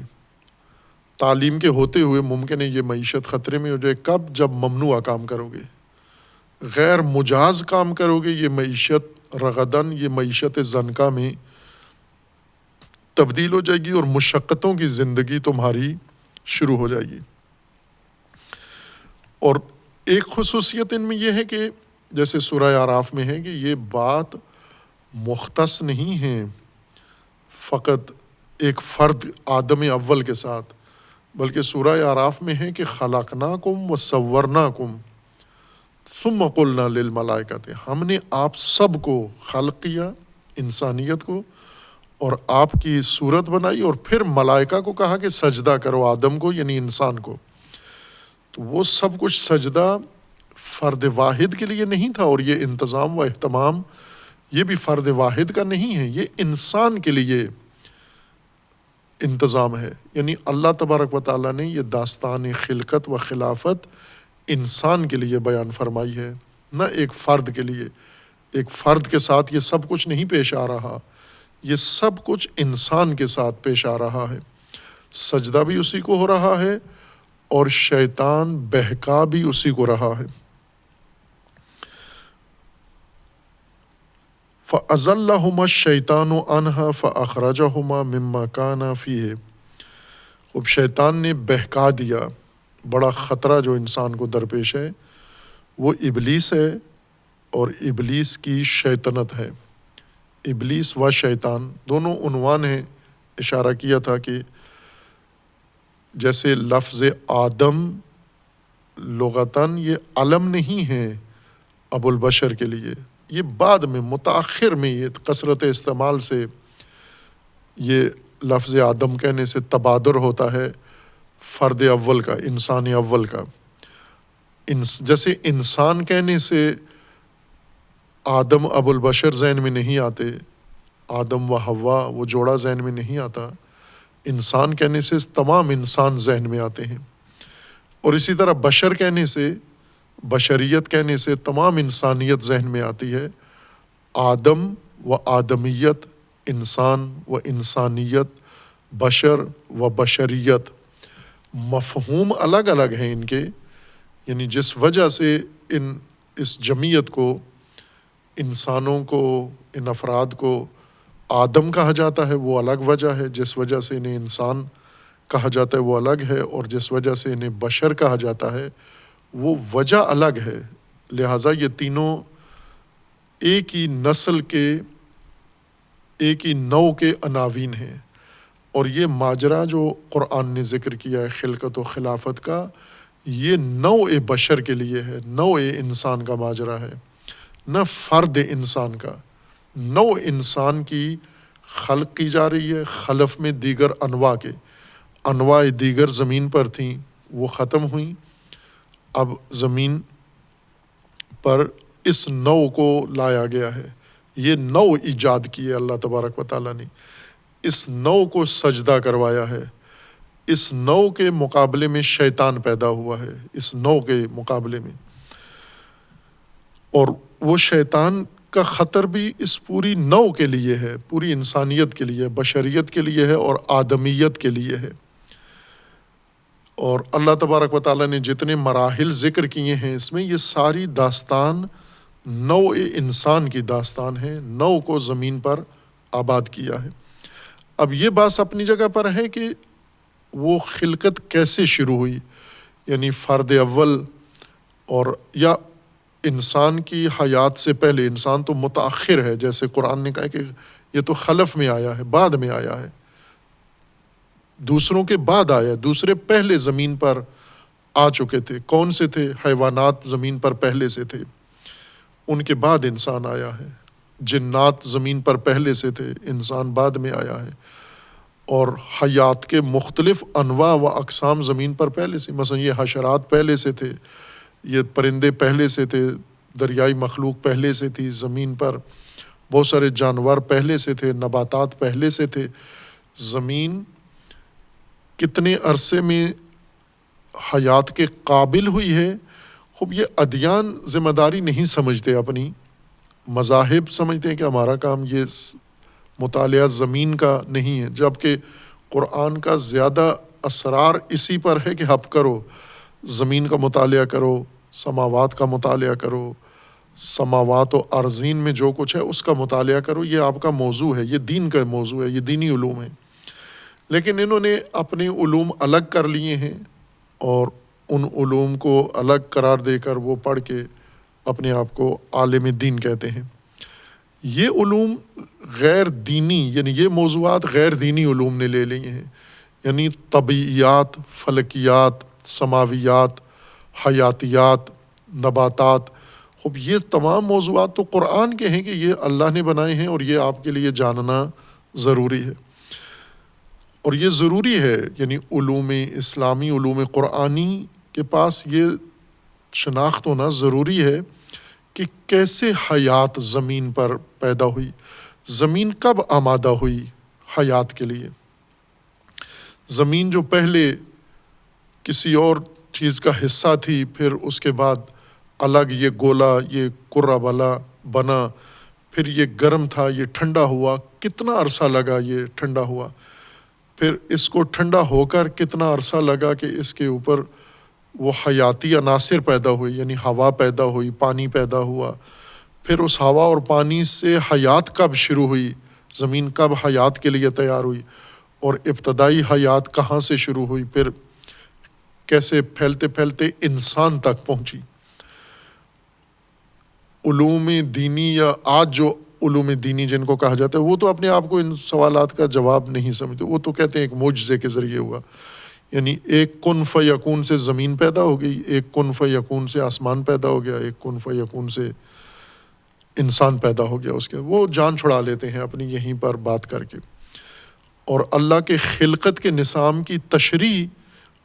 تعلیم کے ہوتے ہوئے ممکن ہے یہ معیشت خطرے میں ہو جائے۔ کب؟ جب ممنوع کام کرو گے، غیر مجاز کام کرو گے، یہ معیشت رغدن یہ معیشت زنکا میں تبدیل ہو جائے گی اور مشقتوں کی زندگی تمہاری شروع ہو جائے گی۔ اور ایک خصوصیت ان میں یہ ہے کہ جیسے سورہ اعراف میں ہے کہ یہ بات مختص نہیں ہے فقط ایک فرد آدم اول کے ساتھ، بلکہ سورہ اعراف میں ہے کہ خلقناکم وصورناکم ثم قلنا للملائکۃ، ہم نے آپ سب کو خلق کیا، انسانیت کو، اور آپ کی صورت بنائی، اور پھر ملائکہ کو کہا کہ سجدہ کرو آدم کو، یعنی انسان کو۔ تو وہ سب کچھ سجدہ فرد واحد کے لیے نہیں تھا، اور یہ انتظام و اہتمام یہ بھی فرد واحد کا نہیں ہے، یہ انسان کے لیے انتظام ہے۔ یعنی اللہ تبارک و تعالیٰ نے یہ داستان خلقت و خلافت انسان کے لیے بیان فرمائی ہے، نہ ایک فرد کے لیے۔ ایک فرد کے ساتھ یہ سب کچھ نہیں پیش آ رہا، یہ سب کچھ انسان کے ساتھ پیش آ رہا ہے۔ سجدہ بھی اسی کو ہو رہا ہے اور شیطان بہکا بھی اسی کو رہا ہے۔ فَأَزَلَّهُمَا الشَّيْطَانُ عَنْهَا فَأَخْرَجَهُمَا مِمَّا كَانَا فِيهِ، اب شیطان نے بہکا دیا۔ بڑا خطرہ جو انسان کو درپیش ہے وہ ابلیس ہے اور ابلیس کی شیطنت ہے۔ ابلیس و شیطان دونوں عنوان ہیں۔ اشارہ کیا تھا کہ جیسے لفظ آدم لغتاً یہ علم نہیں ہے ابو البشر کے لیے، یہ بعد میں متأخر میں یہ کثرت استعمال سے یہ لفظ آدم کہنے سے تبادر ہوتا ہے فرد اول کا، انسان اول کا۔ جیسے انسان کہنے سے آدم ابو البشر ذہن میں نہیں آتے، آدم و حوا وہ جوڑا ذہن میں نہیں آتا، انسان کہنے سے تمام انسان ذہن میں آتے ہیں۔ اور اسی طرح بشر کہنے سے، بشریت کہنے سے تمام انسانیت ذہن میں آتی ہے۔ آدم و آدمیت، انسان و انسانیت، بشر و بشریت، مفہوم الگ الگ ہیں ان کے، یعنی جس وجہ سے اس جمعیت کو، انسانوں کو، ان افراد کو آدم کہا جاتا ہے وہ الگ وجہ ہے، جس وجہ سے انہیں انسان کہا جاتا ہے وہ الگ ہے، اور جس وجہ سے انہیں بشر کہا جاتا ہے وہ وجہ الگ ہے۔ لہٰذا یہ تینوں ایک ہی نسل کے، ایک ہی نوع کے عناوین ہیں۔ اور یہ ماجرا جو قرآن نے ذکر کیا ہے خلقت و خلافت کا، یہ نوع بشر کے لیے ہے، نوع انسان کا ماجرا ہے، نہ فرد انسان کا۔ نوع انسان کی خلق کی جا رہی ہے، خلف میں دیگر انواع دیگر زمین پر تھیں وہ ختم ہوئیں، اب زمین پر اس نوع کو لایا گیا ہے۔ یہ نوع ایجاد کی ہے اللہ تبارک و تعالیٰ نے، اس نوع کو سجدہ کروایا ہے، اس نوع کے مقابلے میں شیطان پیدا ہوا ہے، اس نوع کے مقابلے میں۔ اور وہ شیطان کا خطر بھی اس پوری نوع کے لیے ہے، پوری انسانیت کے لیے، بشریت کے لیے ہے اور آدمیت کے لیے ہے۔ اور اللہ تبارک و تعالیٰ نے جتنے مراحل ذکر کیے ہیں اس میں، یہ ساری داستان نوع انسان کی داستان ہے، نوع کو زمین پر آباد کیا ہے۔ اب یہ بات اپنی جگہ پر ہے کہ وہ خلقت کیسے شروع ہوئی، یعنی فرد اول اور یا انسان کی حیات سے پہلے، انسان تو متأخر ہے، جیسے قرآن نے کہا کہ یہ تو خلف میں آیا ہے، بعد میں آیا ہے، دوسروں کے بعد آیا ہے، دوسرے پہلے زمین پر آ چکے تھے۔ کون سے تھے؟ حیوانات زمین پر پہلے سے تھے، ان کے بعد انسان آیا ہے۔ جنات زمین پر پہلے سے تھے، انسان بعد میں آیا ہے۔ اور حیات کے مختلف انواع و اقسام زمین پر پہلے سے، مثلا یہ حشرات پہلے سے تھے، یہ پرندے پہلے سے تھے، دریائی مخلوق پہلے سے تھی زمین پر، بہت سارے جانور پہلے سے تھے، نباتات پہلے سے تھے۔ زمین کتنے عرصے میں حیات کے قابل ہوئی ہے، خوب یہ ادیان ذمہ داری نہیں سمجھتے، اپنی مذاہب سمجھتے ہیں کہ ہمارا کام یہ مطالعہ زمین کا نہیں ہے، جبکہ قرآن کا زیادہ اسرار اسی پر ہے کہ اب کرو، زمین کا مطالعہ کرو، سماوات کا مطالعہ کرو، سماوات و ارضین میں جو کچھ ہے اس کا مطالعہ کرو، یہ آپ کا موضوع ہے، یہ دین کا موضوع ہے، یہ دینی علوم ہے۔ لیکن انہوں نے اپنے علوم الگ کر لیے ہیں اور ان علوم کو الگ قرار دے کر وہ پڑھ کے اپنے آپ کو عالم دین کہتے ہیں۔ یہ علوم غیر دینی، یعنی یہ موضوعات غیر دینی علوم نے لے لیے ہیں، یعنی طبیعیات، فلکیات، سماویات، حیاتیات، نباتات۔ خب یہ تمام موضوعات تو قرآن کے ہیں کہ یہ اللہ نے بنائے ہیں اور یہ آپ کے لیے جاننا ضروری ہے، اور یہ ضروری ہے، یعنی علوم اسلامی، علوم قرآنی کے پاس یہ شناخت ہونا ضروری ہے کہ کیسے حیات زمین پر پیدا ہوئی، زمین کب آمادہ ہوئی حیات کے لیے۔ زمین جو پہلے کسی اور چیز کا حصہ تھی، پھر اس کے بعد الگ یہ گولا، یہ کرہ والا بنا، پھر یہ گرم تھا، یہ ٹھنڈا ہوا، کتنا عرصہ لگا یہ ٹھنڈا ہوا، پھر اس کو ٹھنڈا ہو کر کتنا عرصہ لگا کہ اس کے اوپر وہ حیاتی عناصر پیدا ہوئے، یعنی ہوا پیدا ہوئی، پانی پیدا ہوا، پھر اس ہوا اور پانی سے حیات کب شروع ہوئی، زمین کب حیات کے لیے تیار ہوئی، اور ابتدائی حیات کہاں سے شروع ہوئی، پھر کیسے پھیلتے پھیلتے انسان تک پہنچی۔ علوم دینی یا آج جو علوم دینی جن کو کہا جاتا ہے، وہ تو اپنے آپ کو ان سوالات کا جواب نہیں سمجھتے، وہ تو کہتے ہیں ایک معجزے کے ذریعے ہوا، یعنی ایک کن فیکون سے زمین پیدا ہو گئی، ایک کن فیکون سے آسمان پیدا ہو گیا، ایک کن فیکون سے انسان پیدا ہو گیا۔ اس کے وہ جان چھڑا لیتے ہیں اپنی یہیں پر بات کر کے، اور اللہ کے خلقت کے نظام کی تشریح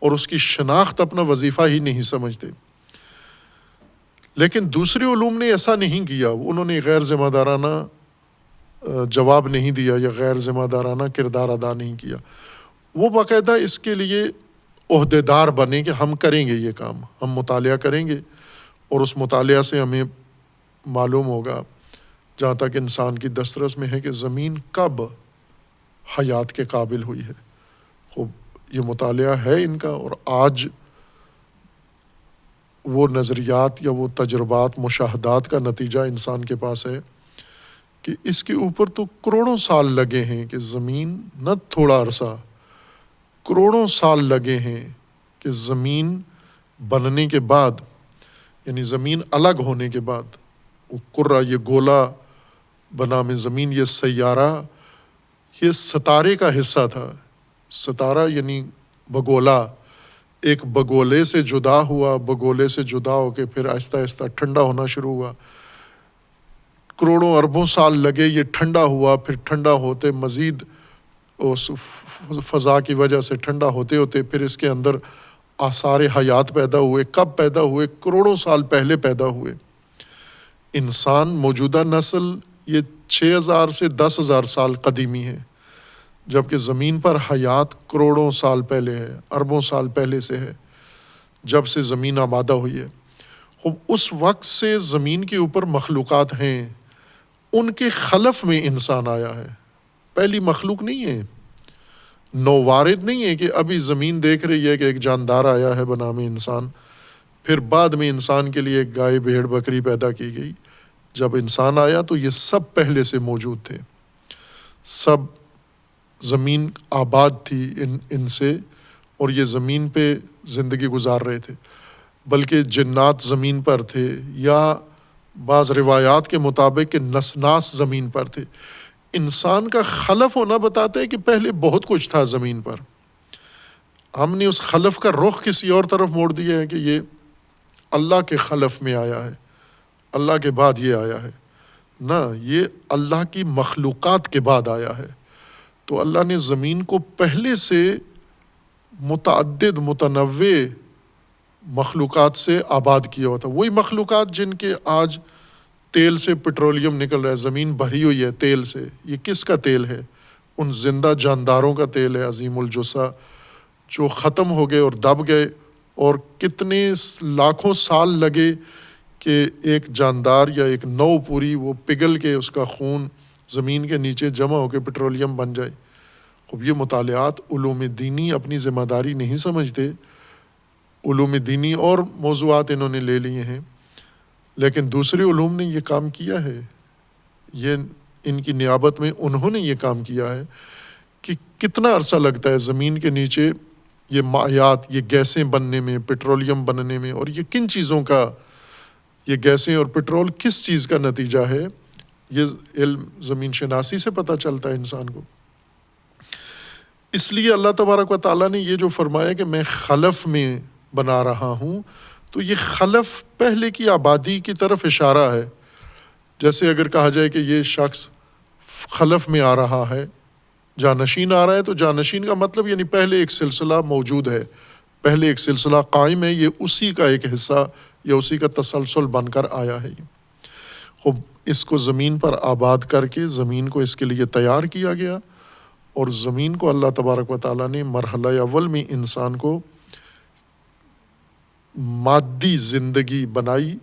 اور اس کی شناخت اپنا وظیفہ ہی نہیں سمجھتے۔ لیکن دوسرے علوم نے ایسا نہیں کیا، انہوں نے غیر ذمہ دارانہ جواب نہیں دیا یا غیر ذمہ دارانہ کردار ادا نہیں کیا، وہ باقاعدہ اس کے لیے عہدیدار بنے کہ ہم کریں گے یہ کام، ہم مطالعہ کریں گے، اور اس مطالعہ سے ہمیں معلوم ہوگا، جہاں تک انسان کی دسترس میں ہے، کہ زمین کب حیات کے قابل ہوئی ہے۔ خوب یہ مطالعہ ہے ان کا، اور آج وہ نظریات یا وہ تجربات، مشاہدات کا نتیجہ انسان کے پاس ہے کہ اس کے اوپر تو کروڑوں سال لگے ہیں، کہ زمین نہ تھوڑا عرصہ، کروڑوں سال لگے ہیں کہ زمین بننے کے بعد، یعنی زمین الگ ہونے کے بعد، وہ کرہ، یہ گولا بنا میں زمین، یہ سیارہ، یہ ستارے کا حصہ تھا۔ ستارہ یعنی بگولا، ایک بگولے سے جدا ہوا، بگولے سے جدا ہو کے پھر آہستہ آہستہ ٹھنڈا ہونا شروع ہوا، کروڑوں اربوں سال لگے یہ ٹھنڈا ہوا، پھر ٹھنڈا ہوتے مزید اس فضا کی وجہ سے ٹھنڈا ہوتے ہوتے پھر اس کے اندر آثار حیات پیدا ہوئے۔ کب پیدا ہوئے؟ کروڑوں سال پہلے پیدا ہوئے۔ انسان موجودہ نسل یہ 6000 سے 10,000 سال قدیمی ہے، جبکہ زمین پر حیات کروڑوں سال پہلے ہے، اربوں سال پہلے سے ہے، جب سے زمین آمادہ ہوئی ہے۔ خوب اس وقت سے زمین کے اوپر مخلوقات ہیں، ان کے خلف میں انسان آیا ہے، پہلی مخلوق نہیں ہے، نووارد نہیں ہے کہ ابھی زمین دیکھ رہی ہے کہ ایک جاندار آیا ہے بنام انسان، پھر بعد میں انسان کے لیے ایک گائے، بھیڑ، بکری پیدا کی گئی۔ جب انسان آیا تو یہ سب پہلے سے موجود تھے، سب زمین آباد تھی ان سے، اور یہ زمین پہ زندگی گزار رہے تھے، بلکہ جنات زمین پر تھے، یا بعض روایات کے مطابق کہ نسناس زمین پر تھے۔ انسان کا خلف ہونا بتاتا ہے کہ پہلے بہت کچھ تھا زمین پر، ہم نے اس خلف کا رخ کسی اور طرف موڑ دیا ہے کہ یہ اللہ کے خلف میں آیا ہے، اللہ کے بعد یہ آیا ہے، نہ، یہ اللہ کی مخلوقات کے بعد آیا ہے۔ تو اللہ نے زمین کو پہلے سے متعدد، متنوع مخلوقات سے آباد کیا ہوا تھا، وہی مخلوقات جن کے آج تیل سے پٹرولیم نکل رہا ہے، زمین بھری ہوئی ہے تیل سے۔ یہ کس کا تیل ہے؟ ان زندہ جانداروں کا تیل ہے، عظیم الجثہ، جو ختم ہو گئے اور دب گئے، اور کتنے لاکھوں سال لگے کہ ایک جاندار یا ایک نو پوری وہ پگھل کے اس کا خون زمین کے نیچے جمع ہو کے پٹرولیم بن جائے۔ خب یہ مطالعات علوم دینی اپنی ذمہ داری نہیں سمجھتے، علوم دینی اور موضوعات انہوں نے لے لیے ہیں، لیکن دوسرے علوم نے یہ کام کیا ہے، یہ ان کی نیابت میں انہوں نے یہ کام کیا ہے کہ کتنا عرصہ لگتا ہے زمین کے نیچے یہ مائعات، یہ گیسیں بننے میں، پٹرولیم بننے میں، اور یہ کن چیزوں کا، یہ گیسیں اور پٹرول کس چیز کا نتیجہ ہے، یہ علم زمین شناسی سے پتہ چلتا ہے انسان کو۔ اس لیے اللہ تبارک و تعالیٰ نے یہ جو فرمایا کہ میں خلف میں بنا رہا ہوں، تو یہ خلف پہلے کی آبادی کی طرف اشارہ ہے۔ جیسے اگر کہا جائے کہ یہ شخص خلف میں آ رہا ہے، جانشین آ رہا ہے، تو جانشین کا مطلب یعنی پہلے ایک سلسلہ موجود ہے، پہلے ایک سلسلہ قائم ہے، یہ اسی کا ایک حصہ یا اسی کا تسلسل بن کر آیا ہے۔ خوب اس کو زمین پر آباد کر کے زمین کو اس کے لیے تیار کیا گیا، اور زمین کو اللہ تبارک و تعالیٰ نے مرحلہ اول میں انسان کو مادی زندگی بنائی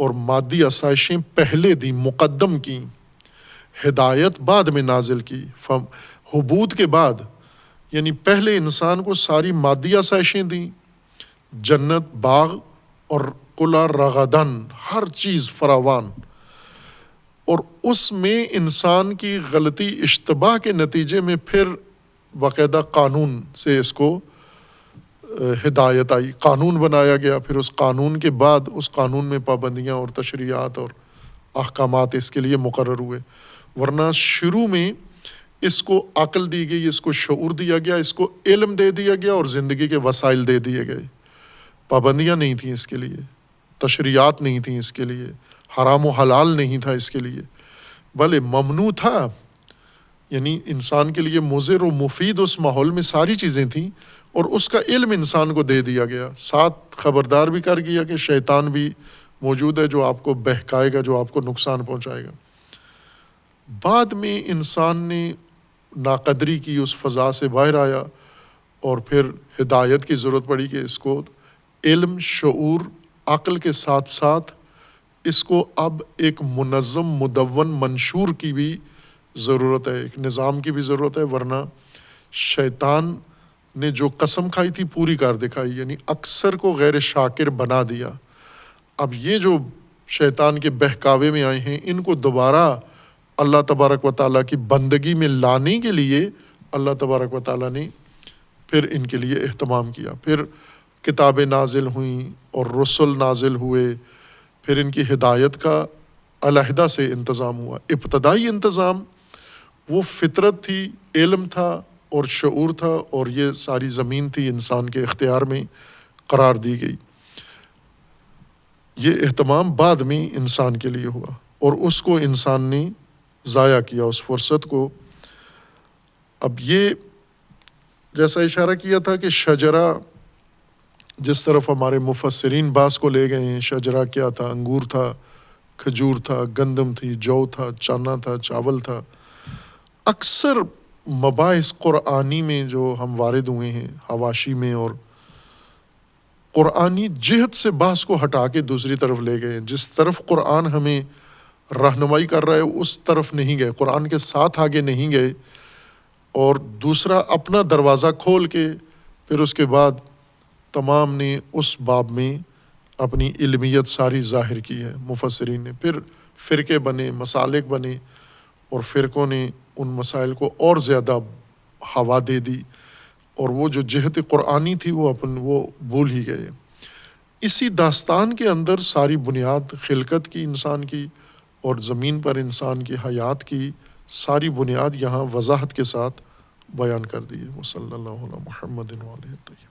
اور مادی آسائشیں پہلے دی، مقدم کی، ہدایت بعد میں نازل کی۔ حبوط کے بعد یعنی پہلے انسان کو ساری مادی آسائشیں دیں، جنت، باغ اور کلا رغدن، ہر چیز فراوان، اور اس میں انسان کی غلطی اشتباہ کے نتیجے میں پھر باقاعدہ قانون سے اس کو ہدایت آئی، قانون بنایا گیا، پھر اس قانون کے بعد اس قانون میں پابندیاں اور تشریعات اور احکامات اس کے لیے مقرر ہوئے۔ ورنہ شروع میں اس کو عقل دی گئی، اس کو شعور دیا گیا، اس کو علم دے دیا گیا اور زندگی کے وسائل دے دیے گئے۔ پابندیاں نہیں تھیں اس کے لیے، تشریعات نہیں تھیں اس کے لیے، حرام و حلال نہیں تھا اس کے لیے، بلے ممنوع تھا، یعنی انسان کے لیے مضر و مفید اس ماحول میں ساری چیزیں تھیں، اور اس کا علم انسان کو دے دیا گیا، ساتھ خبردار بھی کر گیا کہ شیطان بھی موجود ہے جو آپ کو بہکائے گا، جو آپ کو نقصان پہنچائے گا۔ بعد میں انسان نے ناقدری کی، اس فضا سے باہر آیا، اور پھر ہدایت کی ضرورت پڑی کہ اس کو علم، شعور، عقل کے ساتھ ساتھ اس کو اب ایک منظم، مدون، منشور کی بھی ضرورت ہے، ایک نظام کی بھی ضرورت ہے، ورنہ شیطان نے جو قسم کھائی تھی پوری کر دکھائی، یعنی اکثر کو غیر شاکر بنا دیا۔ اب یہ جو شیطان کے بہکاوے میں آئے ہیں، ان کو دوبارہ اللہ تبارک و تعالیٰ کی بندگی میں لانے کے لیے اللہ تبارک و تعالیٰ نے پھر ان کے لیے اہتمام کیا، پھر کتابیں نازل ہوئیں اور رسل نازل ہوئے، پھر ان کی ہدایت کا علیحدہ سے انتظام ہوا۔ ابتدائی انتظام وہ فطرت تھی، علم تھا اور شعور تھا، اور یہ ساری زمین تھی انسان کے اختیار میں قرار دی گئی۔ یہ اہتمام بعد میں انسان کے لیے ہوا، اور اس کو انسان نے ضائع کیا، اس فرصت کو۔ اب یہ جیسا اشارہ کیا تھا کہ شجرہ جس طرف ہمارے مفسرین باس کو لے گئے ہیں، شجرہ کیا تھا؟ انگور تھا، کھجور تھا، گندم تھی، جو تھا، چنا تھا، چاول تھا۔ اکثر مباحث قرآنی میں جو ہم وارد ہوئے ہیں حواشی میں، اور قرآنی جہت سے بحث کو ہٹا کے دوسری طرف لے گئے ہیں۔ جس طرف قرآن ہمیں رہنمائی کر رہا ہے اس طرف نہیں گئے، قرآن کے ساتھ آگے نہیں گئے، اور دوسرا اپنا دروازہ کھول کے پھر اس کے بعد تمام نے اس باب میں اپنی علمیت ساری ظاہر کی ہے مفسرین نے۔ پھر فرقے بنے، مسالک بنے، اور فرقوں نے ان مسائل کو اور زیادہ ہوا دے دی، اور وہ جو جہت قرآنی تھی وہ بھول ہی گئے۔ اسی داستان کے اندر ساری بنیاد خلقت کی، انسان کی، اور زمین پر انسان کی حیات کی ساری بنیاد یہاں وضاحت کے ساتھ بیان کر دی ہے۔ وصلی اللہ علی محمد وآلہ الطاہرین۔